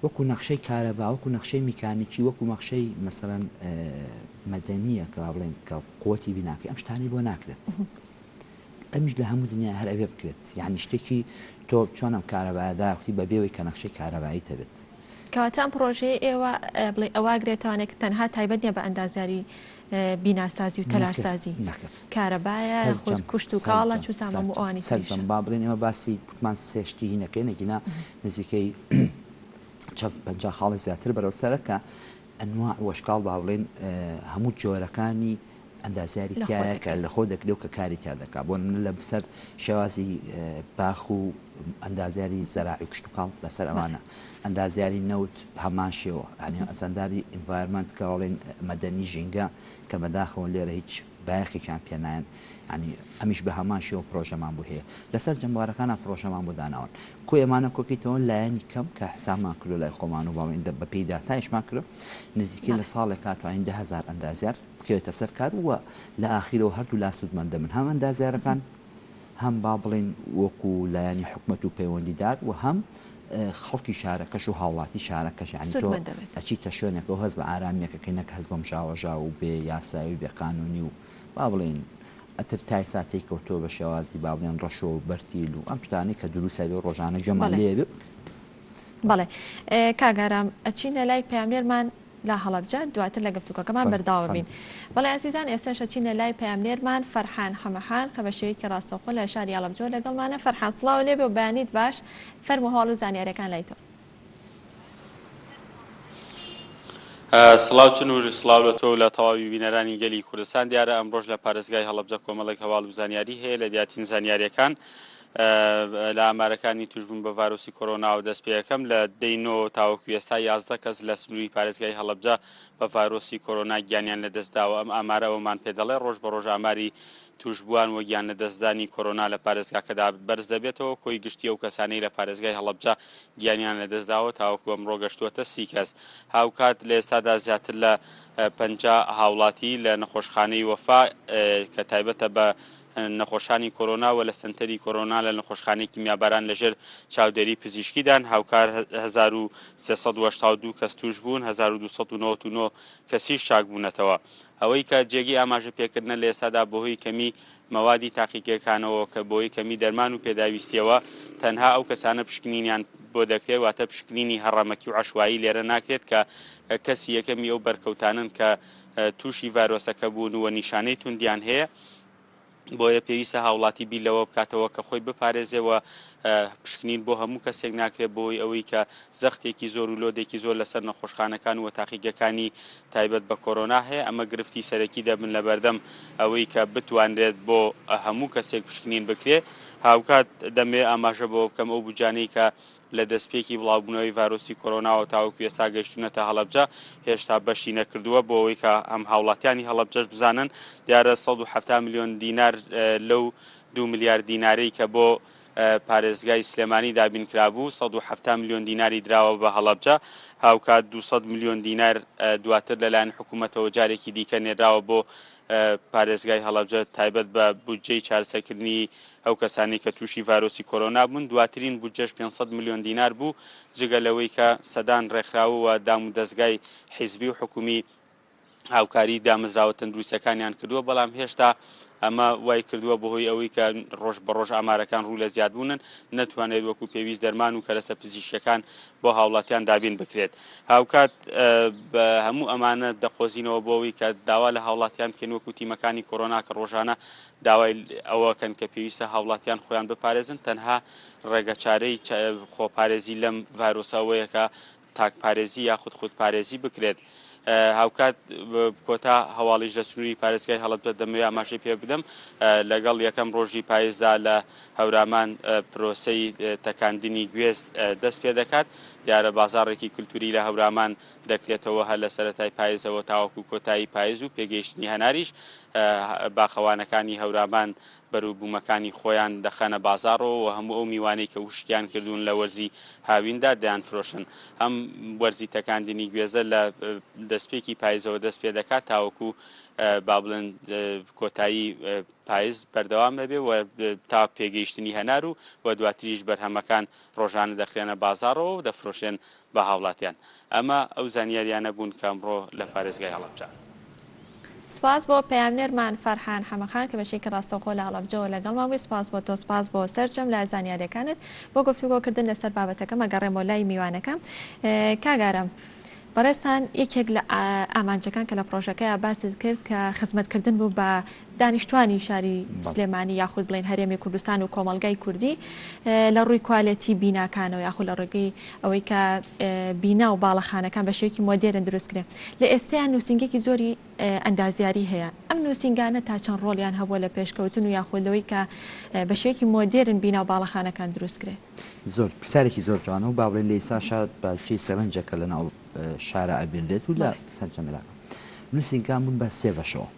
وەکو نەخشەی کارەبا وەکو نەخشەی میکانیکی وەکو نەخشەی مەسەرەن مەدەنیە کە باڵێن کە قوتی بیناکەی ئەم شتانی بۆ ناکرێت ئەمیش لە هەموو دنیا هەر ئەوێ بکرێت یعنی شتێکی تۆ چۆنم کارەبایەدا وقتی بەبێەوەی کە نەخشەی کارەبایی تەبێت کەواتە پرۆژەی ئێوە بڵێ ئەواگرێتوانێت تەنها تایبەت نیە بە ئەندازیاری بیناسازی و تەلارسازی کارەبایە خۆ کوشت و کاڵە چوسام و ئەوانی سەرجەم با بڵێن ئێمە باسی کوتمان سێشتی هینەکەی نەگینا نزیکەی 50 خاڵی زیاتر بەرەو سەرەکە ئەنواع وەشکاڵ با بڵێن هەموو جۆرەکانی ئەندازیاری تایە کە لە خۆ دەکرێت و کە کاری تا دەکات بۆ من لە بەسەر شێوازی باخ و ئەندازیاری زەراعی کشت و کاڵ لەسەر ئەوانە ئەندازیاری نەوت هەمان شێوە ئەسەنداری ئینڤایرمنت کە بڵێن مەدەنی ژینگە کە بەداخەوە لێرە هیچ بایەخێکیان پێنایەن ینی ئەمیش بە هەمان شێوە پرۆژەمان بوو هەیە لەسەر جەموارەکانە پرۆژەمان بۆ داناون کۆ ئێمانە کۆکیتەوە لایەنی کەم کە حسابمان کردو لای خۆمان و باڵێن بە پێی داتایشمان کرد نزیکەی لە ساڵێک کاتوانین 10,000 ئەندازیار بکەوێتە سەر کار وە لە ئاخیرەوە هەردوو لاسودمەندە من هەم ئەندازیارەکان هەم با بڵێن وەکو لایەنی حکومەت و پەیوەندیدار و هەم خەڵکی شارەکەش و هاوڵاتی شارەکەش ینی تۆ ئەچیتە شوێنێکەوە هەست بە ئارامیەکەکەی نەک هەست بە مژاوەژا و بێ یاسایی و بێ قانونی و با بڵێن ئەتر تای ساتێک کەوتۆ بە شێوازی با بڵێن ڕەشۆ و بەرتیل و ئەم شتانەی کە دروستە بێ ڕۆژانە گەمان لێ بەڵێ کاگارام ئەچینە لای پامێرمان لا هەڵەبجە دواتر لە گفتوگەکەمان بەرداوە بین بەڵێ ئازیزان ئێستاش ئەچینە لای پامێرمان فەرحان حەمەحان کە بە شێوەیەکی ڕاستەوخۆ لە شاری هەڵەبجە لەگەڵمانە فەرحان سڵاو لێبێ و بەیانیت باش فەرمو هەواڵ و زانیاریەکان لای تۆ سڵاو چنوور سڵاو لە تۆ لە تەواوی بینەرانی گەلی کوردستان دیارە ئەمڕۆژ لە پارێزگای هەڵەبجە کۆمەڵێک هەواڵ و زانیاری هەیە لە دیاتین زانیاریەکان لە ئامارەکانی توشبوون بە ڤایرۆسی کۆرۆنا و دەست پێیەکەم لە دەینۆ تاوەکو ئێستا 11 کەس لە سنووری پارێزگای هەڵەبجە بە ڤایرۆسی کۆرۆنا گیانیان لەدەستداوە ئەم ئامارە ئەومان پێ دەڵێ ڕۆژ بە ڕۆژ ئاماری توشبووان و گیان لەدەستدانی کۆرۆنا لە پارێزگاکەدا بەرز دەبێتەوە کۆی گشتی ئەو کەسانەی لە پارێزگای هەڵەبجە گیانیان لەدەستداوە تاوەکو ئەمڕۆ گەشتووەتە 30 کەس هاوکات لە ئێستادا زیاتر لە 50 هاوڵاتی لە نەخۆشخانەی وەفا کە تایبەتە بە نەخۆشانی کۆرۆنا و لە سنتەری کۆرۆنا لە نەخۆشخانەی کیمیاباران لەژێر چاودێری پزیشکیدان هاوکار 1382 کەس توش بوون 1299 کەسیش چاک بوونەتەوە ئەوەی کە جێگی ئاماژە پێکردنە لە ئێستادا بۆهۆی کەمی مەوادی تاقیکەکانەوە کە بۆی کەمی دەرمان و پێداویستیەوە تەنها ئەو کەسانە پشکنینیان بۆ دەکرێت واتە پشکنینی هەڕەمەکی و عەشوایی لێرە ناکرێت کە کەسی یەکەمی ئەو بەرکەوتانن کە تووشی ڤایرۆسەکە بوون و نیشانەی توندیان هەیە بۆیە پێویستە هاوڵاتی بیر لەوە بکاتەوە کە خۆی بپارێزێەوە پشکنین بۆ هەموو کەسێک ناکرێت بۆی ئەوەی کە زەختێکی زۆر و لۆدێکی زۆر لەسەر نەخۆشخانەکان و تاقیگەکانی تایبەت بە کۆرۆنا هەیە ئەمە گرفتی سەرەکی دەبن لە بەردەم ئەوەی کە بتوانرێت بۆ هەموو کەسێک پشکنین بکرێت هاوکات دەمێ ئاماژە بۆ بکەم ئەو بجانەی کە لە دەستپێکی بڵاوبوونەوەی ڤایرۆسی کۆرۆناوە تاوەکو ئێستا گەیشتونەتە هەڵەبجە هێشتا بەشی نەکردووە بۆ ئەوەی کە ئەم هاوڵاتیانی هەڵەبجەش بزانن دیارە 170 میلیۆن دینار لەو 2 میلیارد دینارەی کە بۆ پارێزگای سلێمانی دابین کرابوو 170 میلیۆن دیناری دراوە بە هەڵەبجە هاوکات 200 میلیۆن دینار دواتر لەلایەن حکوومەتەوە جارێکی دیکە نێراوە بۆ پارێزگای هەڵەبجە تایبەت بە بودجەی چارەسەرکردنی ئەو کەسانی کە تووشی ڤایرۆسی کۆرۆنا بوون دواترین بودجەش 500 میلیۆن دینار بوو جگە لەوەی کە سەدان ڕێکخراوە دام و دەستگای حیزبی و حکومی هاوکاری دامەزراوە تەندروستیەکانیان کردووە بەڵام هێشتا ئەمە وای کردووە بەهۆی ئەوەی کە ڕۆژ بە ڕۆژ ئامارەکان ڕوو لە زیادبوونن نەتوانێت وەکو پێویست دەرمان و کەرەستە پزیشکەکان بۆ هاوڵاتیان دابین بکرێت هاوکات بە هەموو ئەمانە دەخۆزینەوە بۆەوەی کە داوا لە هاوڵاتیان بکەن وەکو تیمەکانی کۆرۆنا کە ڕۆژانە داوای ئەوەکەن کە پێویستە هاوڵاتیان خۆیان بپارێزن تەنها ڕێگە چارەی خۆپارێزی لەم ڤایرۆسەوەیە کە تاکپارێزی یاخود خودپارێزی بکرێت هاوکات کۆتا هەواڵیش لە سنووری پارێزگای هەڵەبجە دەمەوێت ئاماژەی پێ بدەم لەگەڵ یەکەم ڕۆژی پاییزدا لە هەورامان پرۆسەی تەکاندنی گوێز دەست پێ دەکات دیارە بازاڕێکی کولتوری لە هەورامان دەکرێتەوە هەر لە سەرەتای پاییزەوە تاوەکو کۆتایی پاییز و پێگەیشتنی هەناریش باخەوانەکانی هەورامان بەرووبوومەکانی خۆیان دەخەنە بازاڕەوە و هەموو ئەو میوانەی کە وشکیان کردوون لە وەرزی هاویندا دەیانفرۆشن ئەم وەرزی تەکاندنی گوێزە لە دەستپێکی پاییزەوە دەست پێ دەکات تاوەکو با بڵێن کۆتایی پاییز بەردەوام بێ و تا پێگەیشتنی هەنار و دواتریش بەرهەمەکان ڕۆژانە دەخرێنە بازاڕەوە و دەفرۆشێن بە هاوڵاتیان ئەمە ئەو زانیاریانە بوون کە ئەمڕۆ لە پارێزگای هەڵەبجە سپاس بۆ پەیامنێرمان فەرحان حەمەخان کە بەشێکی ڕاستەوخۆ لە هەڵەبجەوە لەگەڵماوی. سپاس بۆ تۆ، سپاس بۆ سەرجەم لە زانیاریەکانت بۆ گفتوگۆکردن لەسەر بابەتەکە. مەگەڕێمەوە لای میوانەکە. کاگارم بەڕێستان یەکێک لە ئامانجەکان کە لە پرۆژەکەی باست کرد کە خزمەتکردن بوو بە دانیشتوانی شاری سلێمانی یاخود بڵێن هەرێمی کوردستان و کۆمەلگای کوردی لە ڕووی کوالەتی بیناکانەوە یاخود لە ڕێگەی ئەوەی کە بینا و باڵەخانەکان بە شێوەیەکی مۆدێرن دروستکرێن. لە ئێستایان نووسنگێکی زۆری ئەندازیاری هەیە. ئەم نووسنگانە تا چەند ڕۆڵیان هەبووە لە پێشکەوتن و یاخودەوەی کە بە شێوەیەکی مۆدێرن بینا و باڵەخانەکان دروستکرێت. زۆر پرسیارێکی زۆر جوانە و باڵێ لە ئێستا شاد باچی سەرنجەکە لە ناو شارە ئەبیردێت و لە سەرجەمێراکە نووسنگان بوون بە سێ بەشەوە.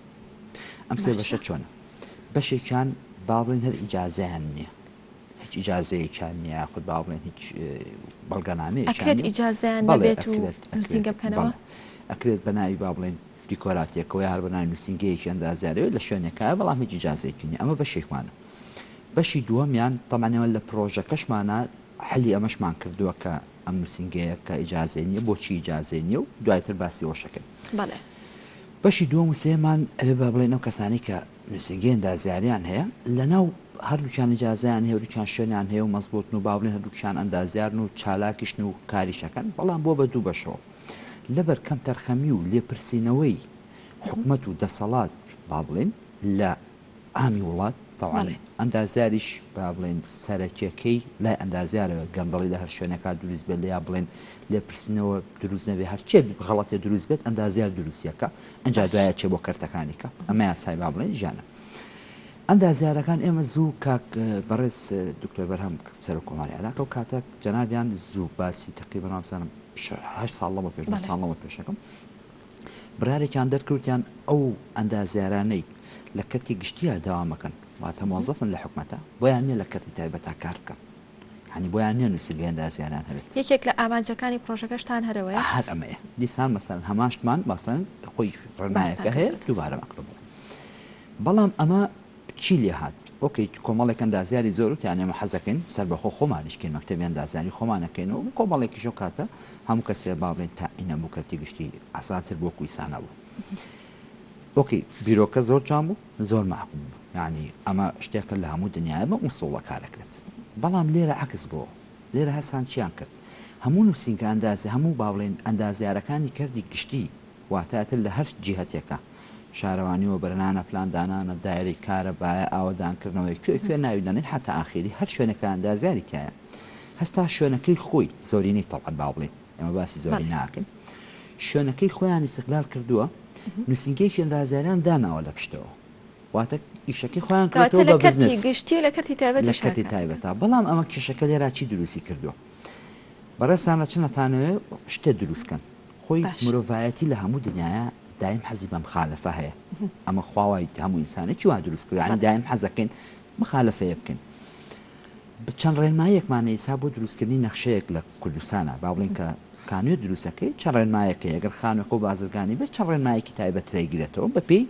ئەم سێ بەشە چۆنە؟ بەشێکیان باڵێن هەر ئیجازەیان نییە، هیچ ئیجازەیەکیان نییە، یاخود باڵێن هیچ بەڵگەنامەیەکیان ئەکرێت ئیجازەیان بەبێت و نووسنگە بکەنەوە؟ ئەکرێت بە ناوی با بڵێن دیکۆراتیەکەوە هەر بە ناوی نووسنگەیەکی ئەندازیارەوە لە شوێنێکایە، بەڵام هیچ ئیجازەیەکی نییە. ئەمە بەشێکمانە. بەشی دووەمیان تەمانەوە لە پرۆژەکەشمانە حەلی ئەمەشمان کردووە کە ئەم نووسنگەیە کە ئیجازەی نییە، بۆچی ئیجازەی نییە و دوایتر باسی وەشەکەن. بەڵێ. بەشی دووەم و سێمان ئەوێ بە بڵێن ئەو کەسانی کە نووسنگەی ئەندازیاریان هەیە لەناو هەردووکیان ئیجازەیان هەیە، هەردووکیان شوێنیان هەیە و مەزبوطن و با بڵێن هەردووکیان ئەندازیارن و چالاکیشن و کاریشەکەن، بەڵام بۆ بە دوو بەشەوە. لەبەر کەم تەرخەمی و لێپرسینەوەی حکومەت و دەسەڵات با بڵێن لە ئامی وڵات تەواو ئەندازیاریش با بڵێن سەرەکیەکەی لای ئەندازیارەوە گەندەڵی لە هەر شوێنێکا دروست بێت، لە بڵێن لێپرسینەوە دروست نەبێ، هەرچێ غەڵەتێ دروست بێت ئەندازیار دروستیەکە، ئەنجا دوایە چێ بۆ کەرتەکانیکە. ئەمە یاسای با بڵێن ژیانە. ئەندازیارەکان ئێمە زوو کاک بەڕێز دکتۆر بەرهەم سەر کۆماری عێراق و کاتە جەنابیان زوو باسی تقریبەن وابزانم 8 ساڵ لەمە پێش 10 ساڵ لەمە پێشەکەم برارێکیان دەرکەوتیان ئەو ئەندازیارانەی لە کەرتی گشتیە داوامەکەن، واتە مۆزەفن لە حکومەتە، بۆیان نییە لە کەرتی تایبەتا کار بکەن، هەنی بۆیان نییە نووسنگەی ئەندازیاران هەبێت. یەکێک لە ئامانجەکانی پرۆژەکەشتان هەرەوەیە؟ هەر ئەمەیە. دیسان مەسەن هەماشتمان باسەن خۆی ڕێنمایەکە هەیە دووبارە مەکڕبوو. بەڵام ئەمە چی لێ هات؟ ئۆکەی کۆمەڵێک ئەندازیاری زۆر وتیان ئێمە حەزەکەین سەر بەخۆ خۆمانیشکەین، مەکتەبی ئەندازیاری خۆمانەکەینەوە و کۆمەڵێکیش ئەو کاتە هەموو کەسێ با بڵێن تاعینە بوو کەرتی گشتی ئاساتر بۆ کویسانە بوو. ئۆکەی بیرۆکە زۆر جوان بوو، زۆر معقول بوو، یعنی ئەمە شتێکە لە هەموو دنیاە بە ئوسوڵە کارەکرێت. بەڵام لێرە عکس بووە، لێرە هەسان چیان کرد؟ هەموو نووسینگە ئەندازی هەموو با بڵێن ئەندازیارەکانی کردی گشتی واتاتر لە هەر جیهەتێکە شارەوانیەوە بەرنانە پلاندانانە دایرەی کارە باە ئاوەدانکردنەوەی کوێ ناویدانێن حتا ئاخیری هەر شوێنەکە ئەندازیاری تایە، هەستا شوێنەکەی خۆی زۆرینەی تەڵعەت با بڵێن ئێمە باسی زۆری ناکەین، شوێنەکەی خۆیان استقلال کردووە، نووسنگەیەکی ئەندازیاران داناوە لە پشتەوە، واتە ئیشەکەی خۆیان کردەوە بە بزنس گشتی لە کەرتی تایبەتە. بەڵام ئەمە کێشەکە لێرا چی دروستی کردووە؟ بەڕێستانە چنەتانەوێ شتێ دروستکەن، خۆی مرۆڤایەتی لە هەموو دنیاە دایم حەزی بە مخالفە هەیە، ئەمە خواوای هەموو ئینسانێکی وا دروست کرد، یعنی دایم حەزەکەین مخالفەیە بکەین. چەند ڕێنمایەکمانە ئێستا بۆ دروستکردنی نەخشەیەک لە کوردستانە با بڵێن کە کانوێ دروستەکەی چەند ڕێنمایەکە ئەگەر خانوێکە و بازرگانی بێت چەند ڕێنمایەکی تایبەت ترەیگرێتەوە بەپێی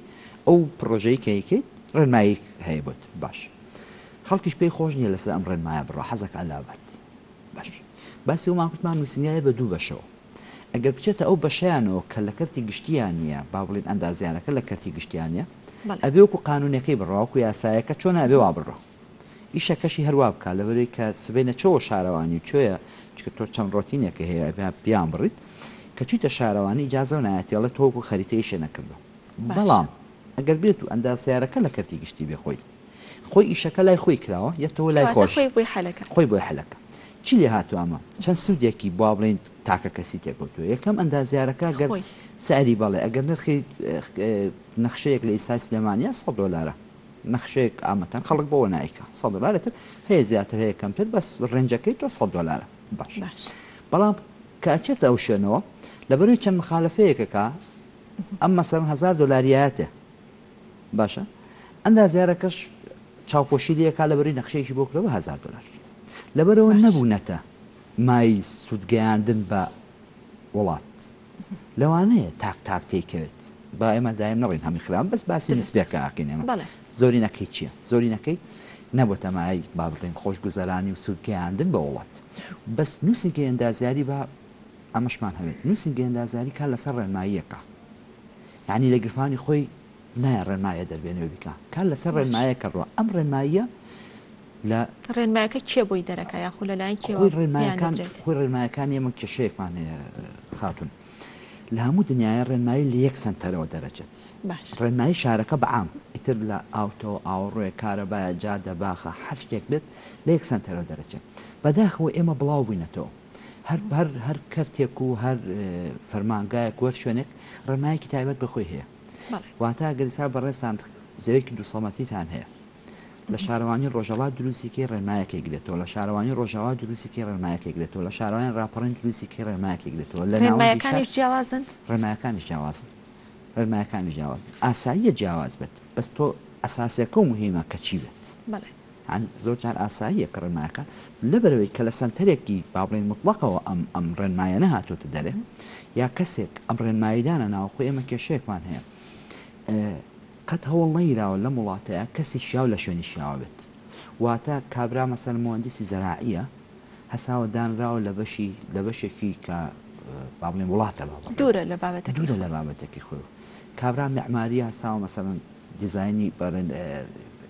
ئەو پرۆژەی کەیکەیت ڕێنمایەک هەیە بۆت باش. خەڵکیش پێی خۆش نییە لەسەر ئەم ڕێنمایە بڕە حەزەکە لابەت باش. باسی ئەومان کوتمان نووسنگایە بە دوو بەشەوە، ئەگەر بچێتە ئەو بەشیانەوە کە لە کەرتی گشتیان نیە با بڵێن ئەندازیانەکە لە کەرتی گشتیانە ئەبێ وەکو قانونەکەی بڕاوەکو یاسایەکە چۆن ئەبێ وا بڕە ئیشەکەشی هەروە بکە لەبەرەوەی کە سبەینە چۆ شارەوانی کوێیە چکە تۆ چەند ڕۆتینێکە هەیە بیان بڕیت کە چیتە شارەوانی ئیجازە و نایەتێڵە تۆکو خەریتەی شێ نەکردو. بەڵام ئەگەر بێت و ئەندازیارەکە لە کەرتی گشتی بێ خۆی ئیشەکە لای خۆی کراوە یەتەوە لای خۆش خۆی بۆی حەلەکە. چی لێ هاتووە ئەمە؟ چەند سوودێکی با بڵێن تاکە کەسی تێکەوتووە. یەکەم ئەندازیارەکە گەر ساری بەڵێ ئەگەر نرخی نەخشەیەک لە ئیسای سلێمانیا $100 نەخشەیەک ئامەتەن خەڵک بۆەوە نایکە $100 هەیە زیاتر هەیە کەمتر بەس ڕێنجەکەی تۆ $100 باش. بەڵام کاچێتە ئەو شوێنەوە لەبەروی چەند مخالفەیەکەکە ئەم مەسەڵەن $1000 باشە ئەندازیارەکەش چاوپۆشی لەکە لەبەروی نەخشەیەکی بۆ کرەوە $1000 لەبەرەوە نەبوونەتە مای سوودگەیاندن بە وڵات لەوانەیە تاک تێکەوێت با ئێمە دایم نەڕین هەمی خرام بەس باسی نسبێکە ئاکەین ئێمە زۆرینەکەی چییە؟ زۆرینەکەی نەبوو تەمای با بڵێن خۆشگوزەرانی و سوودگەیاندن بە وڵات بەس نووسنگی ئەندازیاری بە ئەمەشمان هەوێت نووسنگی ئەندازیاری کار لەسەر ڕێنماییەکە یعنی لە گرفانی خۆی نایە ڕێنمایە دەربێنەوە بیکە کار لەسەر ڕێنمایە کەڕوە ئەم ڕێنماییە لە ڕێنمایەکە کێ بۆی دەرەکە یاخۆ لەلایەن خۆی ڕێنمایەکان ئێمە کێشەیەکمان هەیە خاتون لە هەموو دنیای ڕێنمایی لە یەک سنتەرەوە دەرەچێت ڕێنمایی شارەکە بەعام ئیتر لە ئاوتۆ ئاوڕێ کارەبایە جادە باخە هەر شتێک بێت لە یەک سنتەرەوە دەرەچێت بەداخەوە ئێمە بڵاو بووینەتەوە هەر کەرتێک و هەر فەرمانگایەک وەر شوێنێک ڕێنمایەکی تایبەت بەخۆی هەیە واتە گەریسا بەڕێستان زەوەیەکی دووسەڵمەتیتان هەیە لە شارەوانی ڕۆژەڵات دروستیکەی ڕێنمایەکی گرێتەوە لە شارەوانی ڕۆژاوا دروستیکەی ڕێنمایەکی گرێتەوە لە شارەوانی ڕاپەڕین دروستیکەی ڕێنمایەکی گرێتەوە لە ڕێنمایەکانیش جیاوازن ڕێنمایەکانیش جیاوازن ڕێنمایەکانی جیاواز ئاساییە جیاواز بێت بەس تۆ ئەساسیەکە و مهمە کە چی بێت زۆر جار ئاساییە کە ڕێنمایەکان لەبەرەوەی کە لە سنتەرێکی با بڵێن مطلقەوە ئەم ڕێنمایە نەهاتۆتە دەرێ یا کەسێک ئەم ڕێنماییدانە ناوخۆ ئێمە کێشەیەکمان هەیە قەت هەوڵ نەیراوە لە وڵاتەیە کەسی شیاو لە شوێنی شیاوە بێت واتە کابرا مەسەر مهندسی زەراعیە هەساوە دانراوە لە بەشێکی کە با بڵێن وڵاتە دوورە لە بابەتێکی خۆی کابرا معماریە هەساوە مەسەڵەن دیزایانی بەڵێن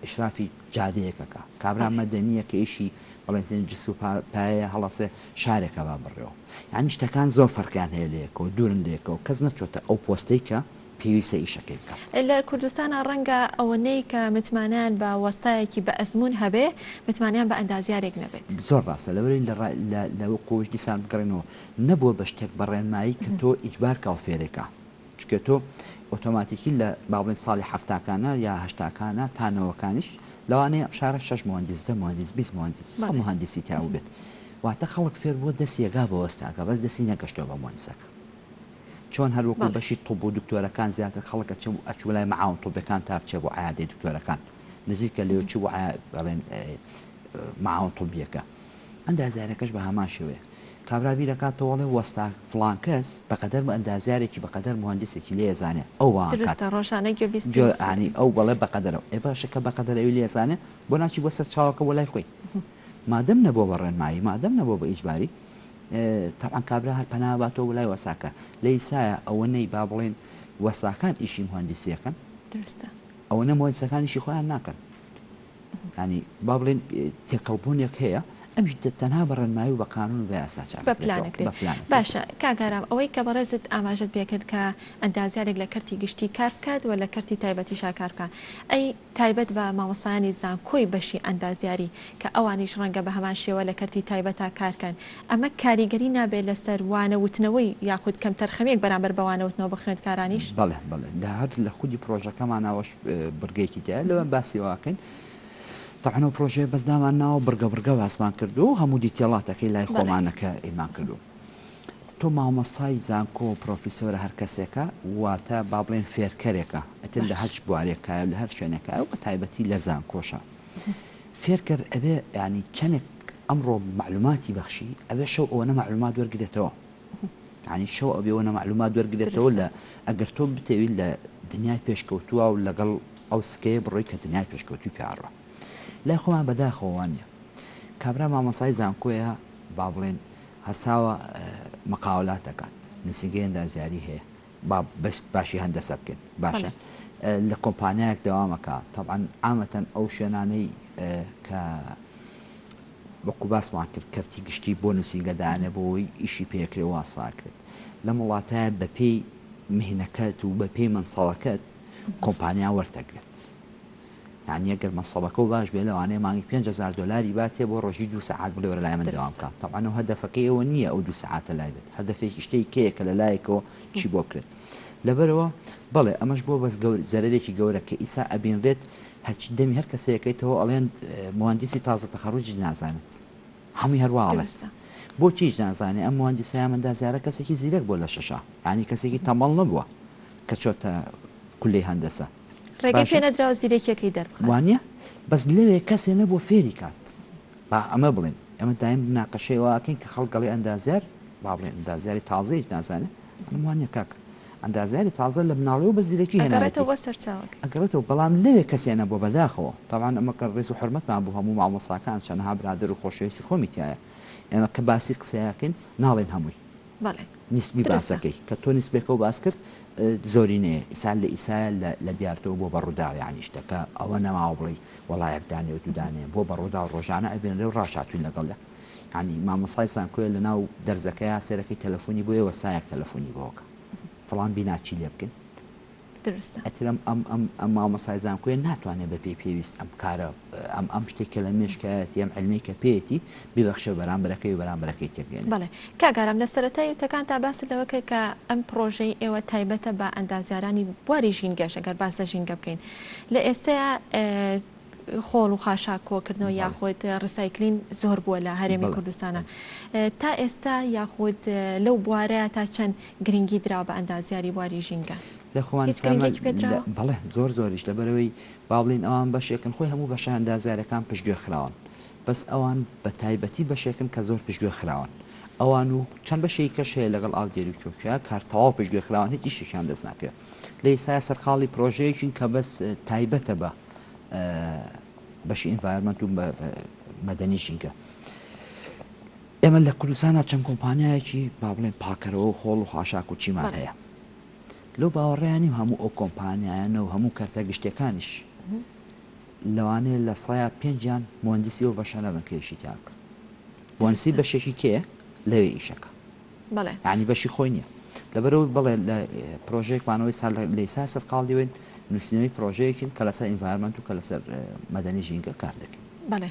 ئشرافی جادەیەکەکە کابرا مەدەنیە کە ئیشی بەڵێن جس و پایە هەڵەسێ شارێکە با بڕێەوە یعنی شتەکان زۆر فەرقیان هەیە لەیەکەوە دوورن لەیەکەوە کەس نەچۆتە ئەو پۆستەی کە پێویستە ئیشەکەی بکات لە کوردستانە ڕەنگە ئەوەنەی کە متمانیان بە وەستایەکی بە ئەزمون هەبێ متمانیان بە ئەندازیارێک نەبێت زۆر ڕاستە لەوەی لەوە قۆش دیسان بگەڕێنەوە نەبووە بە شتێک بەڕێنمایی کە تۆ ئیجبار کا و فێرێکە چکە تۆ ئۆتۆماتیکی لە باڵێن ساڵی هەفتاکانە یا هەشتاکانە تانەوەکانیش لەوانەیە شارە 6 مهندس 10 مهندس 20 مهندس مهندسی تاو بێت واتە خەڵک فێر بۆ دەستیەگا بە وەستاکە بەس دەستی نەگەشتەوە بە مهندسەکە چۆن هەروەکو بەشی تۆ بۆ دکتۆرەکان زیاتر خەڵکە ئەچوو لای مەعاون تۆبەکان تا بچێ بۆ عیادەی دکتۆرەکان نزیکە لێو چی بۆ بڵێن مەعاون تۆبیەکە ئەندازیارەکەش بە هەمان شێوەیە کابرابی دەکاتەوەڵێ وەستا فڵان کەس بەقەدەر بە ئەندازیارێکی بەقەدەر مهندسێکی لێزانێ ئەو ڕۆژانەی ئەو بەڵێ بەقەدەرەوە ئێ باشەکە بەقەدەرەوی لێزانێ بۆ ناچی بۆ سەر چاوەکە بۆ لای خۆی مادەم نەبوو بە ڕێنمایی مادەم نەبوو بە ئیجباری طبعا کابرا هەر پەناباتەوە لای وەساکە لە ئیسایە ئەوەنەی با بڵێن وەستاکان ئیشی مهندسیەکەن ئەوەنە مهندسەکانیشی خۆیان ناکەن ینی با بڵێن تێکەڵبوونێک هەیە ئەمش تەنها بە ڕێنمایی و بە قانون و بە یاساچار بە پلانەکرێت باشە کاگارام ئەوەی کە بەڕێزت ئاماژت پێکرد کە ئەندازیارێک لە کەرتی گشتی کار بکات و لە کەرتی تایبەتی شاکار بکات ئەی تایبەت بە مامۆستایانی زانکۆی بەشی ئەندازیاری کە ئەوانیش ڕەنگە بە هەمان شێوە لە کەرتی تایبەتا کارکەن ئەمە کاریگەری نابێت لەسەر وانەوتنەوەی یاخود کەم تەرخەمێک بەرامبەر بە وانەوتنەوە بە خوێندکارانیش بەڵێ لە هەر لە خودی پرۆژەکەمانەوەش بڕگەیەکی تایە لەوە باسی واکەین تەعەنەوە پرۆژێ بەسدامان ناوە بڕگە واسمان کردو و هەموو دیتێڵاتەکەی لای خۆمانەکە ئیمان کردو تۆ مامۆستای زانکۆ و پرۆفیسۆرە هەر کەسێکە واتە با بڵێن فێرکەرێکە ئەتر لە هەر بوارێکایە لە هەر شوێنێکە بە تایبەتی لە زانکۆشە فێرکەر ئەبێ ینی چەندێک ئەمڕۆ معلوماتی بەخشی ئەبێ شەو ئەوەنە معلومات وەرگێتەوە ینی شەو ئەبێەوەنە معلومات وەرگێتەوە لە ئەگەر تۆ بتەوی لە دنیای پێشکەوتووە و لەگەڵ ئەو سکەیە بڕۆی کە دنیای پێشکەوتوی پیاڕە لای خۆمان بەداخەوەوانە کابرا مامۆسای زانکۆیە با بڵێن هەساوە مەقاولات دەکات نووسینگەی ئەندازیاری هەیە باشی هەندەسە بکەین باشە لە کۆمپانیایەک دەوامەکە طبعا عامەتەن ئەو شوێنانەی کە وەکو باسمان کرد کەرتی گشتی بۆ نووسینگەدانە بۆی ئیشی پێکرێ واساکرێت لەم وڵاتایە بە پێی مهنەکەت و بە پێی منسەڵەکەت کۆمپانیا وەرتەگرێت یعنی ئەگەر مەسەڵەکە و باش بێ لەوانەیە مانگی 5,000 دلاری باتێ بۆ ڕۆژی 2 ساعات بڵێوە لای من دەوام بکات طبعا و هەدەفەکەی ئەوە نییە ئەو 2 ساعاتە لای بێت هەدەفێکی شتەی کەیەکە لە لایەکەوە چی بۆ کرێت لەبەرەوە بەڵێ ئەمەش بۆ بەس زەرەرێکی گەورە کە ئیسا ئەبینرێت هەرچی دەمی هەر کەسەکەیتەوە ئەڵێن مهندسی تازە تەخەڕوج نازانێت هەمووی هەروواڵێ بۆچیش نازانێ ئەم مهندسای ئەندازیارە کەسێکی زیرەک بۆ لە شەشە ینی کەسێکی تەمەڵ نەبووە کە چۆتە کولەی هەندەسە ڕێگەی پێ نەدراوە زیرەکیەکەی دەربخات وانە بەس لەوێ کەسێ نەبوو فێری کات با ئەمە بڵێن ئەمە دایم ناقەشەی واکەین کە خەڵگەڵی ئەندازیار با بڵێن ئەندازیاری تازەیش نازانێت وانە کاک ئەندازیاری تازە لە مناڵەوە بە زیرەکی هێنێتەوە سەرچاوک ئەگەڕێتەوە بەڵام لەوێ کەسێ نەبوو بەداخەوە تەوان ئەمە کە ڕێز و حرمەتمان بوو هەموو مامۆستاکان چەندها برادر و خۆشەویستی خۆمی تایە ئێمە کە باسی قسەیەکەین ناڵێن هەمووی نیسبی باسەکەی کە تۆ نیسبێکە و باس کرد زۆرینەیە ئیسال لە ئیسایە لە دیارتەوە بۆ بەڕوودا یانی شتەکە ئەوە نەماوە بڵێ وڵایەکدانێ و دوودانێ بۆ بەڕوودا و ڕۆژانە ئەبێن لەو ڕاشاتوین لەگەڵە ینی مامۆسای سانکوێ لە ناو دەرزەکەی سێرەکەی تەلەفۆنی بۆیە وەسایەک تەلەفۆنی بۆکە فڵان بیناچی لێ بکەین ئەترم ئەم مامۆسایزان کوێ ناتوانێت بە پێی پێویست ئەم کارە ئەم شتێکە لە مێشکایەتی ئەم علمی کە پێێتی ببەخشە بەرامبەرەکەی و بەرامبەرەکەی تێبگەێن. بڵێ کاگارم لە سەرەتای وتەکان تا باس لەوەکە کە ئەم پرۆژەی ئێوە تایبەتە بە ئەندازیارانی بواری ژینگەش ئەگەر باس لە ژینگە بکەین لە ئێستایا خۆڵ و خاشاک کۆکردنەوە یاخود ڕسایکلین زۆر بووە لە هەرێمی کوردستانە تا ئێستا یاخود لەو بوارەیە تا چەند گرنگی درا بە ئەندازیاری بواری ژینگە لە خۆوان بەڵێ زۆر زۆریش لەبەرەوەی باڵین ئەوان بەشێکن خۆی هەموو بەشە ئەندازیارەکان پشتگوێ خراون بەس ئەوان بە تایبەتی بەشێکن کە زۆر پشتگوێ خراون ئەوان و چەند بەشەی کەش هەیە لەگەڵ ئاودێری و کۆکیا کارتەواو پشتگوێ خراون هیچ شتێکیان دەست ناکرێت لە ئێستا سەرقاڵی پرۆژەیەکین کە بەس تایبەتە بە بەشی ئینڤایرمەنت و مەدەنی ژینگە ئێمە لە کوردستانە چەند کۆمپانیایەکی با بڵێن پاکەرەوە و خۆڵ و خاشاک و چیمان هەیە لەو باوەڕێیانیم هەموو ئەو کۆمپانیایانە و هەموو کارتە گشتەکانیش لەوانەیە لە سایە پێنجیان مهندسی و بەشە نەبنکێشی تاکە بۆنسی بەشێکی کێ لەوێ ئیشەکە یعنی بەشی خۆی نییە لەبەرەوەی بڵێ لە پرۆژەیەکمانەوەی سال لە ئێستا سەرقاڵیوێن نووسینەوەی پرۆژەیەکین کە لەسەر ئینڤایرمەنت و کە لەسەر مەدەنی ژینگە کار دەکەین. بەڵێ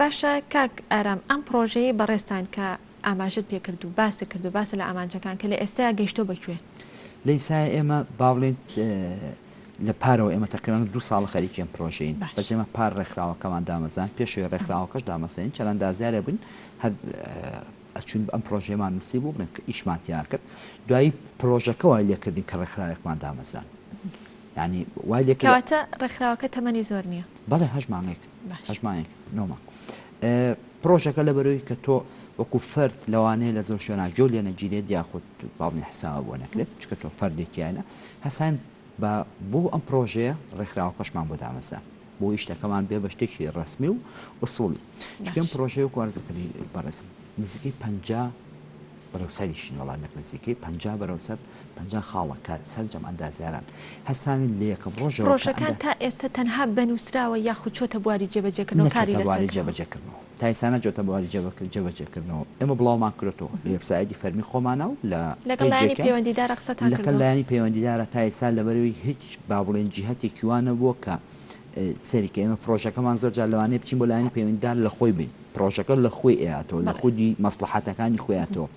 باشە کاک ئارام ئەم پرۆژەیە بەڕێستان کە ئاماژت پێکرد و باسی کرد و باسە لە ئامانجەکان کە لە ئێستا گەیشتۆ بکوێ لە ئێستا ئێمە باڵێن لە پارەوە ئێمە تقریبان 2 ساڵ خەریکی ئەم پرۆژەین بەس ئێمە پار ڕێکخراوەکەمان دامەزان پێشوی ڕێکخراوەکەش دامەزین چەند ئەندازیارە بن هەر ئەچون ئەم پرۆژەمان نووسی بوو بڵێن ئیشمان تیار کرد دوایی پرۆژەکە وای لێکردین کە ڕێکخراوێکمان دامەزان ینی وای لێکەواتە ڕێکخراوەکە تەمەنی زۆر نییە بەڵێ هەژمانێک نۆمە پرۆژەکە لە بەرەوەی کە تۆ وەکو فرد لەوانەیە لە زۆر شوێنە جۆ لێ نەگیرێت یاخود باڵنی حساوە بۆ نەکرێت چکە تۆ فەردێکیانە هەسان بۆ ئەم پرۆژەیە ڕێکخراوەکەشمان بۆ دامەزان بۆ شتەکەمان بێ بە شتێکی ڕسمی و وسوڵی چکەم پرۆژەیە و وارزەکەی بەڕێزم نزیکەی 50 بەرەوسەریشین وڵات نەکەنزیکەی 50 بەرەوسەر 50 خاڵەکە سەرجەم ئەندازیاران هەستانی لە یەکەم ڕۆژەکان تا ئێستا تەنها بنووسراوە یاخود چۆتە بواری جێبەجێکردنەوە کاری لەسەر جێبەجێکردنەوە تا ئێستا نەچۆتە بواری جێبەجێکردنەوە ئێمە بڵاومان کردەوە لە وێبسایتی فەرمی خۆمانە و لەگەڵ لایەنی پەیوەندیدارە قسەتان کردووە لەگەڵ لایەنی پەیوەندیدارە تا ئێستا لەبەرەوەی هیچ با بڵێن جیهەتێکی وانە بووە کە سەریکە ئێمە پرۆژەکەمان زۆر جار لەوانەیە بچین بۆ لایەنی پەیوەندیدار لە خۆی بین پرۆژەکە لە خۆی ئەیاتەوە لە خودی مەسلحاتەکانی خۆیاتەوە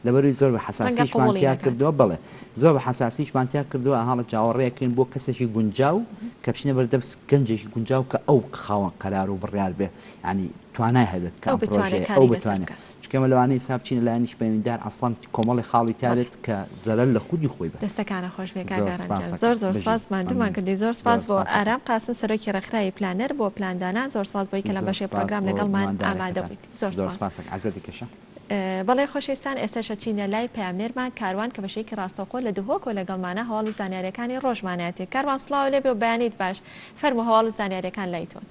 لەبەروی زۆر بە حساسیشمانتیا کردووە بڵێ زۆر بە حساسیشمانتیا کردووە هەڵە چاوەڕێکردن بۆ کەسێکی گونجاو کە بچینە بەردەم گەنجێکی گونجاو کە ئەو خاوەن قەرار و بڕیار بێ ینی توانای هەبێت کە ئەو بتوانێت چکەمە لەوانەیە حساب بچینە لایەنیش پەیوەندیدار ئەسڵان کۆمەڵی خاڵی تارێت کە زەرەر لە خودی خۆی بێت دەستەکانە خۆش بێ زۆر زۆر سپاس مادومان کردی زۆر سپاس بۆ ئارام قاسم سەرۆکی ڕێکخراوی پلانەر بۆ پلاندانان زۆر سپاس بۆی کە لە بەشەی پرۆگرام لەگەڵمان ئامادە بوویت زۆر سپاسک عەزەتی کەشە بەڵێ خۆشەویستان ئێستاشە چینە لای پامنێرمان کاروان کە بەشێکی ڕاستەوخۆ لە دهۆک و لەگەڵمانە هەواڵ و زانیاریەکانی ڕۆژمانەتی کاروان سڵاو لێبێ و بەیانیت باش فەرموو هەواڵ و زانیاریەکان لایتۆن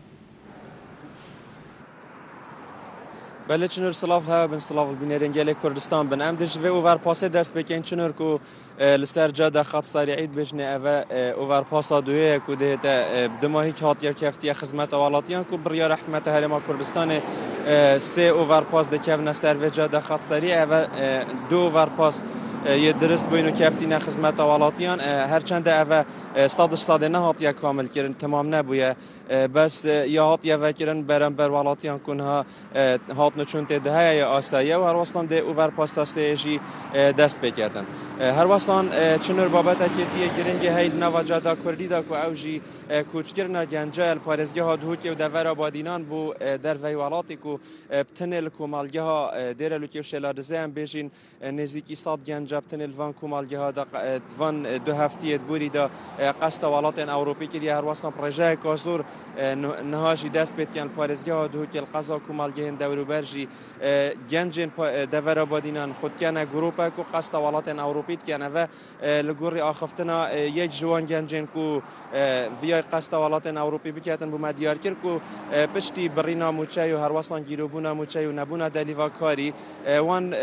بله چنور سلاف ها بن سلاف بینرنگل کردستان بن ام دش و اوورپاس دست بکن چنور کو لسر جاده خط سریعید بشنه اوورپاس دویه کو ده دماهی هات یا کفتی خدمت اولاتیان کو بریا رحمت هرما کردستان سه اوورپاس ده کف نستر و جاده خط سریع و دو اوورپاس یه درست بینو کفتی نه خدمت اولاتیان هرچند اوه استاد نه هات یا کامل کردن تمام نبوده بس یا هات یا وکرن برن بر ولاتیان کنها هات نچون تده یا آستایه و هر وصلان ده اوور پاستاستیجی دست بکردن هر وصلان چنور بابت که دیگه گرنگی هیل نواجادا کردی دا کو اوجی کوچگرنا گنجال پارزگه ها دهوتی و دور آبادینان بو در وی ولاتی کو تنل کو مالگه ها دیر لوکی و شلارزه هم بیشین نزدیکی استاد گنج جابتن الفان كومالجي هذا فان دو هفتية بوري دا قصد ولاتن أوروبي كده هر وصنا برجاء كازور نهاجي دست بيت كان بارزجي هذا كل قصة كومالجي هن دورو برجي جنجن دفر بادينان خود كان جروبا كو قصد ولاتن أوروبي كان هذا لجوري آخفتنا یک جوان جنجن كو ویای قصد ولاتن أوروبي بکاتن بوم دیار کرد کو پشتی برینا موچای و هر وصنا گیروبونا موچای و نبونا دلیوا کاری وان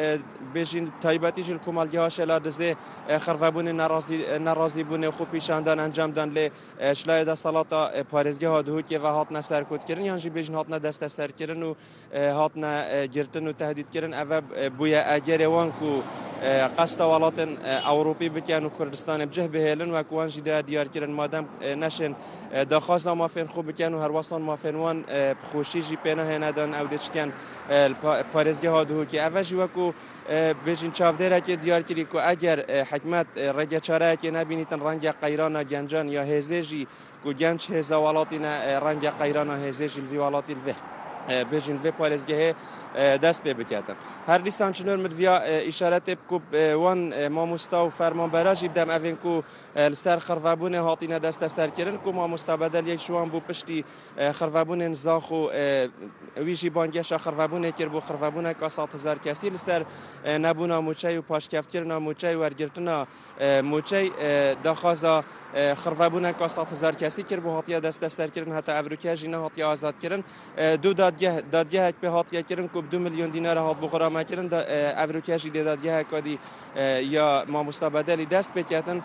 بیشین تایباتیش الکمالگی هاش لادزه خرفبون نرازی بونه خوب پیشاندن انجام دن ل شلای دستالاتا پارزگی ها دهوتی و هات نسر کود کردن یعنی بیشین هات ندست استر کردن و هات نگرتن و تهدید کردن اوه بویا اگر وان کو قصد ولاتن أوروبي بكيان وكردستان بجه بهلن وكوان جدا ديار كرن مادام نشن داخازنا ما فين خو بكيان وهروصلان ما فين وان بخوشي جي بينا هنا دان أو ديش كان بارزجه هادو كي أفجي وكو بيجين شافديرا كي ديار كري كو أجر حكمت رجع شارع كي نبيني تن رنجا قيرانا جنجان يا هزيجي كو جنش هزا ولاتنا رنجا قيرانا هزيجي الفي ولاتي الفه بيجين في بارزجه دست به بکاتن هر لیستان چنور مدویا اشارت بکوب وان ما مستو فرمان براجی بدم اوین کو لستر خرفابون هاتینا دست استر کردن کو ما مستبدل یک شوان بو پشتی خرفابون نزاخو ویجی بانگش خرفابون کر بو خرفابون کا 100,000 کسی لستر نبونا موچای و پاش کفت کردن موچای ورگرتنا موچای داخازا خرفابون کا 100,000 کسی کر بو هاتیا دست استر کردن حتی افریقا جینا هاتیا آزاد کردن دو دادگاه به هاتیا کردن 2 میلیون دینار هات بخورا مکرن افریقیاشی دادگاه کادی یا ما مستبدلی دست بکاتن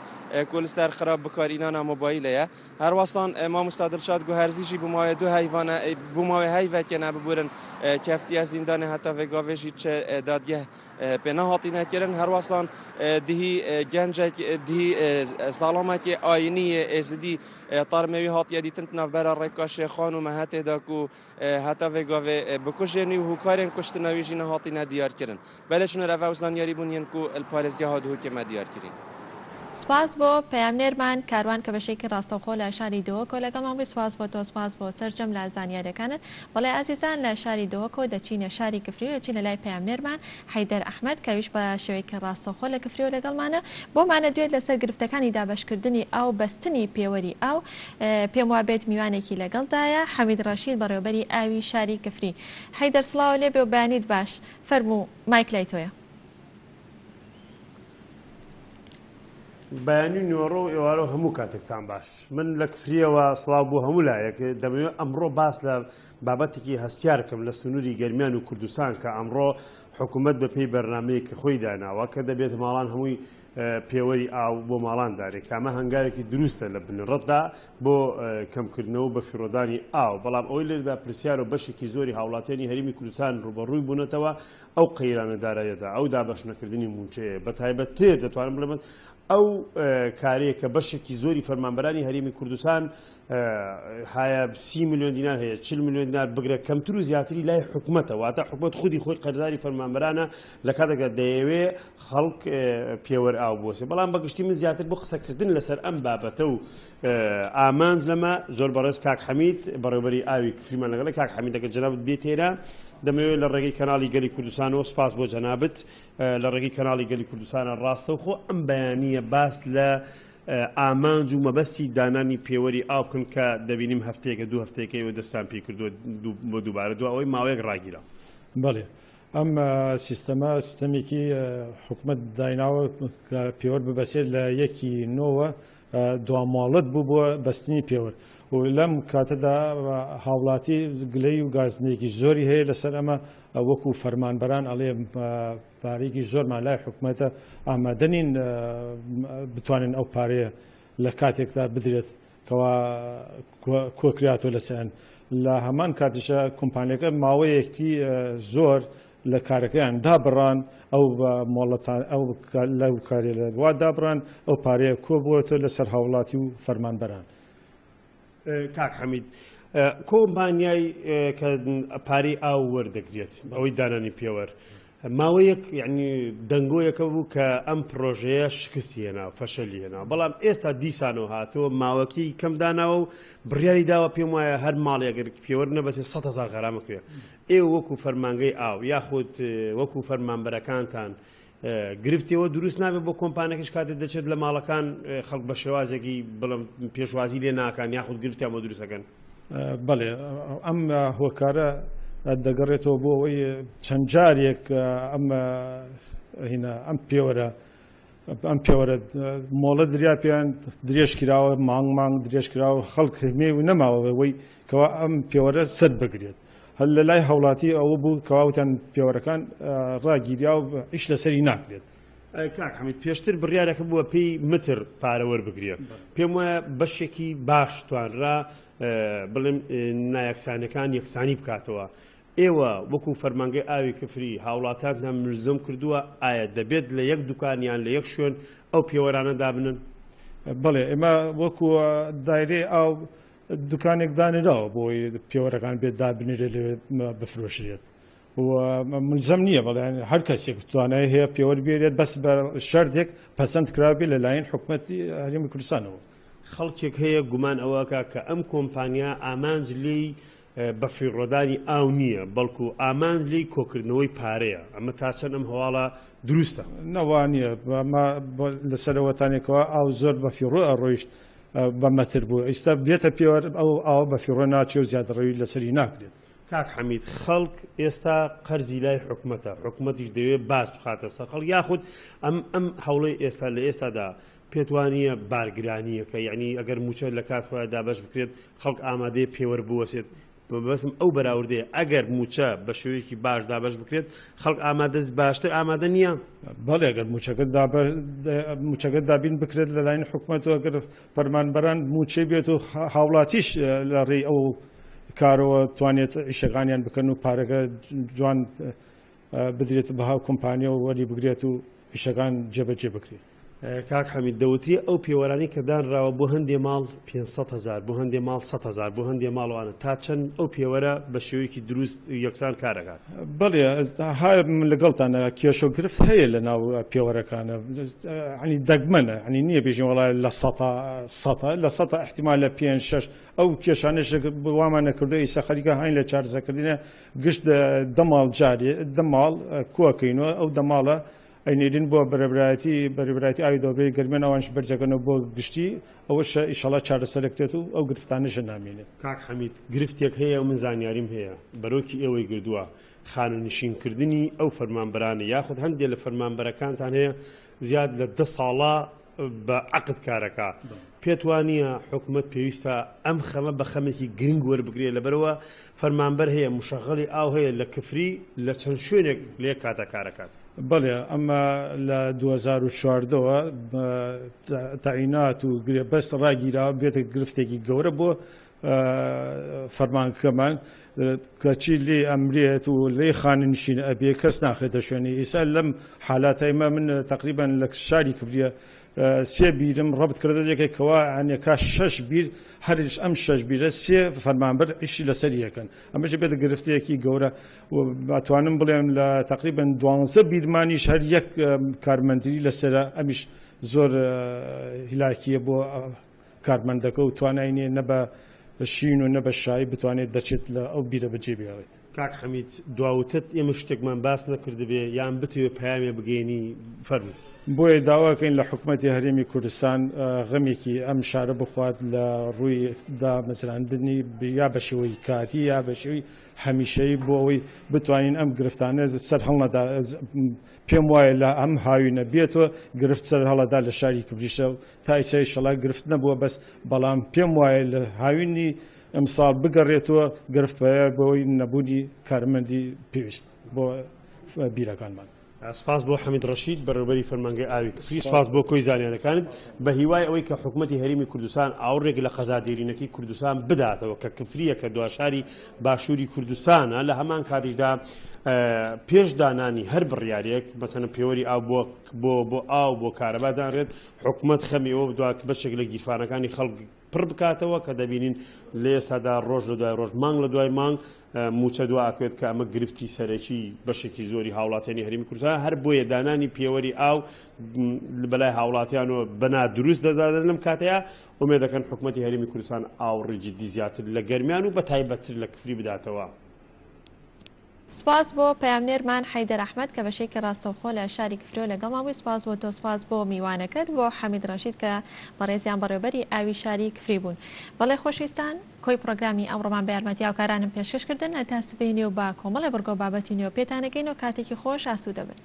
کلستر خراب بکارینانا موبایله هر واسطان ما مستدل شاد گوهرزیشی بمای دو حیوان بمای حیوان که نببرن کفتی از زندان حتی وگاوشی چه دادگاه پناه هاتی نکردن هر واسطان دهی گنجه دهی سلامه که آینی ازدی طارموی هاتی دیتن نفبر رکاش خانو مهته داکو حتی وگاو بکشنی و هکارن کشتناوی جینا هاتی ندیار کردن بلشون رفاوزدان یاری بونین کو الپارزگاه هادو که مدیار کردن سپاس بۆ پەیامنێرمان کاروان کە بەشێکی ڕاستەوخۆ لە شاری دۆکۆ لەگەڵمان سپاس بۆ تۆ سپاس بۆ سەرجەم لە زانیاریەکانت بەڵێ ئازیزان لە شاری دۆکۆ دەچینە شاری کفری دەچینە لای پەیامنێرمان حەیدەر ئەحمەد کەویش بە شێوەیەکی ڕاستەوخۆ لە کفری و لەگەڵمانە بۆمانە دوێت لەسەر گرفتەکانی دابەشکردنی ئاو بەستنی پێوەری ئاو پێم وابێت میوانێکی لەگەڵدایە حەمید ڕەشید بەڕێوەبەری ئاوی شاری کفری حەیدەر سڵاو لێ بێ و بەیانیت باش فەرموو مایک لای تۆیە بەیانی نوێڕۆ و ئێوارە هەموو کاتێکتان باش من لە کفریەوە سڵاو بۆ هەموو لایەک دەمەوێت ئەمڕۆ باس لە بابەتێکی هەستیارکەم لە سنووری گەرمیان و کوردستان کە ئەمڕۆ حکوومەت بە پێی بەرنامەیەکی خۆی داناوە کە دەبێت ماڵان هەمووی پێوەری ئاو بۆ ماڵان دارێت کامە هەنگارێکی دروستە لە بنڕەتدا بۆ کەمکردنەوە بە فیرۆدانی ئاو بەڵام ئەوی لێردا پرسیار و بەشێکی زۆری هاوڵاتیانی هەرێمی کوردستان ڕوبەڕووی بوونەتەوە ئەو قەیرانەدارایەدا ئەو دابەشنەکردنی موچەیە بە تایبەتێ دەتوانم بڵێم ئەو کارەیە کە بەشێکی زۆری فەرمانبەرانی هەرێمی کوردستان هەیە 30 میلیۆن دینار هەیە 40 میلیۆن دینار بگرە کەمتر و زیاتری لای حکوومەتەوە واتە حکوومەت خودی خۆی قەرزداری فەرمانبەرانە لە کاتێکدا دەیەوێ خەڵک پێوەر ئاو بۆسێ بەڵام بەگشتی من زیاتر بۆ قسەکردن لەسەر ئەم بابەتە و ئامانج لەمە زۆر بەڕێز کاک حەمید بەڕێوەبەری ئاوی کفریمان لەگەڵ کاک حەمیدەکە جەنابەت بێت تێرە دەمەوێت لە ڕێگەی کەناڵی گەلی کوردستانەوە سپاس بۆ جەنابەت لە ڕێگەی کەناڵی گەلی کوردستانە ڕاستەوخۆ ئەم بەیانیە باس لە ئامانج و مەبەستی دانانی پێوەری ئاو بکەن کە دەبینیم هەفتەیەکە دوو هەفتەیەکەوە دەستان پێ کردووە بۆ دووبارە دو ئەوەی ماوەیەک ڕاگیرە بەڵێ ئەم سیستەمە سیستەمێکی حکوومەت دایناوە پێوەر ببەسێت لە یەکی نۆوە دواماڵەت بوو بۆ بەستنی پێوەر و لەم کاتەدا هاوڵاتی گلەی و گازنێکی زۆری هەیە لەسەر ئەمە وەکو فەرمانبەران ئەڵێ پارێکی زۆرمان لای حکوومەتە ئامادەنین بتوانن ئەو پارەیە لە کاتێکدا بدرێت کەوا کۆکراتۆ لەسەن لە هەمان کاتیشە کۆمپانیەکە ماوەیەکی زۆر لە کارەکەیان دابڕان ئەو مۆڵەتان ئەو لەو کارێ لە وا دابڕان ئەو پارەیە کۆ بووەتە لەسەر هاوڵاتی و فەرمانبەران کاک حەمید کۆمپانیای کە پارەی ئاو وەردەگرێت ئەوەی دانانی پێوەر ماوەیەک یعنی دەنگۆیەکە بوو کە ئەم پرۆژەیە شکستی هێنا فەشەلی هێنا بەڵام ئێستا دیسانەوە هاتەوە ماوەکی کەم داناوە و بڕیاری داوە پێم وایە هەر ماڵێگەر پێوەر نەبەسێ 100,000 غەرامەکرێ ئێوە وەکو فەرمانگەی ئاو یاخود وەکو فەرمانبەرەکانتان گرفتیەوە دروست نابێت بۆ کۆمپانیەکەش کاتێک دەچێت لە ماڵەکان خەڵک بە شێوازێکی بڵم پێشوازی لێ ناکان یاخود گرفتیان بۆ دروستەکەن. بەڵێ ئەم هۆکارە دەگەڕێتەوە بۆ ئەوەی چەند جارێک ئەم پێوەرە مۆڵە دریا پێیان درێژکراوە مانگ درێژکراوە خەڵک هەمێ و نەماوەوەی کەوا ئەم پێوەرە سەر بگرێت. هەل لە لای هەوڵاتی ئەوە بوو کەواوتان پێوەرەکان ڕاگیریا و ئیش لەسەری ناکرێت. کاک حەمید پێشتر بڕیارەکە بووە پێی متر پارە وەربگرێت پێم وایە بەشێکی باش توانرا بڵێم نایەکسانەکان یەکسانی بکاتەوە. ئێوە وەکو فەرمانگەی ئاوی کفری هاوڵاتیانتان ملزم کردووە ئایا دەبێت لە یەک دوکانیان لە یەک شوێن ئەو پێوەرانە دابنن؟ بەڵێ ئێمە وەکو دایرێ ئاو دوکانێک دانراوە بۆی پێوەرەکان بێت دابنێرە لێ بفرۆشرێت ملزم نییە بەڵێن هەر کەسێک توانای هەیە پێوەەر بێرێت بەس بە شەردێک پەسەند کرابێت لەلایەن حکوومەتی هەرێمی کوردستانەوە. خەڵکێک هەیە گومان ئەوەکە کە ئەم کۆمپانیا ئامانج لی بە فیڕۆدانی ئاو نییە بەڵکو ئامانج لی کۆکردنەوەی پارەیە ئەمە تا چەند ئەم هەواڵە دروستە نەوانە لەسەرەوەتانێکەوە ئاو زۆر بە فیڕۆ ئەڕۆیشت بە مەتر بوو ئێستا بێتە پێوەەر ئەو ئاوە بە فیڕۆ ناچێ و زیاترڕەوی لەسەری ناکرێت. کاک حەمید خەڵک ئێستا قەرزی لای حکوومەتە حکوومەتیش دەوێت باس بخاتە سەر خەڵک یاخود ئەم هەوڵەی ئێستا لە ئێستادا پێتوانیە بارگرانیەکە یعنی ئەگەر موچە لە کات خۆیان دابەش بکرێت خەڵک ئامادەیە پێوەەر بوەسێت بەسم ئەو بەراوردەیە ئەگەر موچە بە شێوەیەکی باش دابەش بکرێت خەڵک ئامادە باشتر ئامادە نییە. بەڵێ ئەگەر موچەکەت دابین بکرێت لەلایەن حکوومەتەوە ئەگەر فەرمانبەران موچەی بێت و هاوڵاتیش لە ڕێی ئەو کارەوە توانێت ئیشەکانیان بکەن و پارەکە جوان بدرێت بە هاو کۆمپانیا و وەری بگرێت و ئیشەکان جێبەجێ بکرێت. کاک حەمید دەوتری ئەو پێوەرانی کە دانراوە بۆ هەندێ ماڵ 500,000 بۆ هەندێ ماڵ 100,000 بۆ هەندێ ماڵوانە تا چەند ئەو پێوەرە بە شێوەیەکی دروست یەکسان کارەکات. بەڵێ لەگەڵتانە کێشە و گرفت هەیە لە ناو پێوەرەکانە ینی دەگمەنە ینی نییە بێژین وڵای لە لە 100 احتیمال لە 5-6 ئەو کێشانش وامان نەکردو ئیسا خەریکە هاین لە چارزەکردنە گشت دەماڵ جارێ دەماڵ کووەکەینەوە ئەو دەماڵە ئەینێرین بۆ بەرەبراتی ئاوی دەوبەی گەرمێن ئەوانش بەرجەکەنەوە بۆ گشتی ئەوەش ئیشەڵا چارەسەرەکرێت و ئەو گرفتانەشە نامێنێت. کاک حەمید گرفتێک هەیە و من زانیاریم هەیە بەرۆکی ئێوەی گردووە خانوونشینکردنی ئەو فەرمانبەرانە یاخود هەندێک لە فەرمانبەرەکانتان هەیە زیاد لە 10 ساڵە بە عقد کارەکە پێت وانە حکوومەت پێویستە ئەم خەمە بە خەمێکی گرنگ وەربگرێت لەبەرەوە فەرمانبەر هەیە مشەغەڵی ئاو هەیە لە کفری لە چەند شوێنێک لێ کاتە کارەکات. بەڵێ ئەمە لە 2014ەوە تاعینات و بەست ڕاگیراوە بێتە گرفتێکی گەورە بۆ فەرمانکەمان کەچی لێ ئەمرێت و لێ خاننشین ئەبێ کەس ناخرێتە شوێنی ئێستا لەم حالاتایمە من تقریبان لە شاری کفریە 3 بیرم ڕبت کردێکێکەوە ئەنێکا 6 بیر هەرش ئەم 6 بیرە 3 فەرمانبەر ئیشی لەسەر یەکەن ئەمەش بێتە گرفتەیەکی گەورە و باتوانم بڵێم لە تقریبان 12 بیرمانیش هەر یەک کارمەندری لەسرە ئەمیش زۆر هیلاکیە بۆ کارمەندەکە و توانای نەبە شین و نەبە شایی بتوانێت دەچێت لە ئەو بیرە بەجێ بێڵێت. کاک حەمید دواوتت ئێمە شتێکمان باس نەکردبێ یان بتوێ پامێ بگەینی فەرموو. بۆیە داواکەین لە حکوومەتی هەرێمی کوردستان غەمێکی ئەم شارە بخوات لە ڕووی دامەزراندنی یا بە شێوەی کاتی یا بە شێوەی هەمیشەی بۆ ئەوەی بتوانین ئەم گرفتانە سەر هەڵنەدا پێم وایە لە ئەم هاوینە بێتەوە گرفت سەر هەڵەدا لە شاری کوردیشە و تا ئیسای شەڵا گرفت نەبووە بەس بەڵام پێم وایە لە هاوینی ئەمساڵ بگەڕێتەوە گرفتبایە بۆەوەی نەبوونی کارمەندی پێویست بۆ بیرەکانمان. سپاس بۆ حەمید ڕەشید بەڕێوەبەری فەرمانگەی ئاوی کفری سپاس بۆ کۆی زانیاریەکانت بە هیوای ئەوەی کە حکوومەتی هەرێمی کوردستان ئاوڕێک لە قەزادێرینەکەی کوردستان بداتەوە کە کفریە کە دواشاری باشووری کوردستانە لە هەمان کاتیشدا پێشدانانی هەر بڕیارێک مەسەنە پێوەری ئاو بۆ ئاو بۆ کارەبادانڕێت حکوومەت خەمیەوە بدووە بەشێک لە گیرفانەکانی خەڵک پڕ بکاتەوە کە دەبینین لێ سادا ڕۆژ لە دوای ڕۆژ مانگ لە دوای مانگ موچە دواکوێت کە ئەمە گرفتی سەرەکی بەشێکی زۆری هاوڵاتیانی هەرێمی کوردستان هەر بۆیە دانانی پێوەری ئاو بەلای هاوڵاتیانەوە بەنا دروست دەدادن لەم کاتەیە ئومێد دەکەن حکوومەتی هەرێمی کوردستان ئاو ڕێجددی زیاتر لە گەرمیان و بە تایبەتتر لە کفری بداتەوە. سپاس بۆ پەیامنێرمان حەیدەر ئەحمەد کە بەشێکی ڕاستەوخۆ لە شاری کفرۆ لەگەڵماوی. سپاس بۆ تۆ، سپاس بۆ میوانەکەت، بۆ حەمید ڕەشید کە بەڕێزیان بەڕێوەبەری ئاوی شاری کفری بوون. بەڵێ خۆشویستان، کۆی پرۆگرامی ئەمڕۆمان بە یارمەتی هاوکارانم پێشکەشکردن. ئەتا سبەی نێو با کۆمەڵی بڕگۆ بابەتی نوێ پێتانەگەین و کاتێکی خۆش ئاسوودە بن.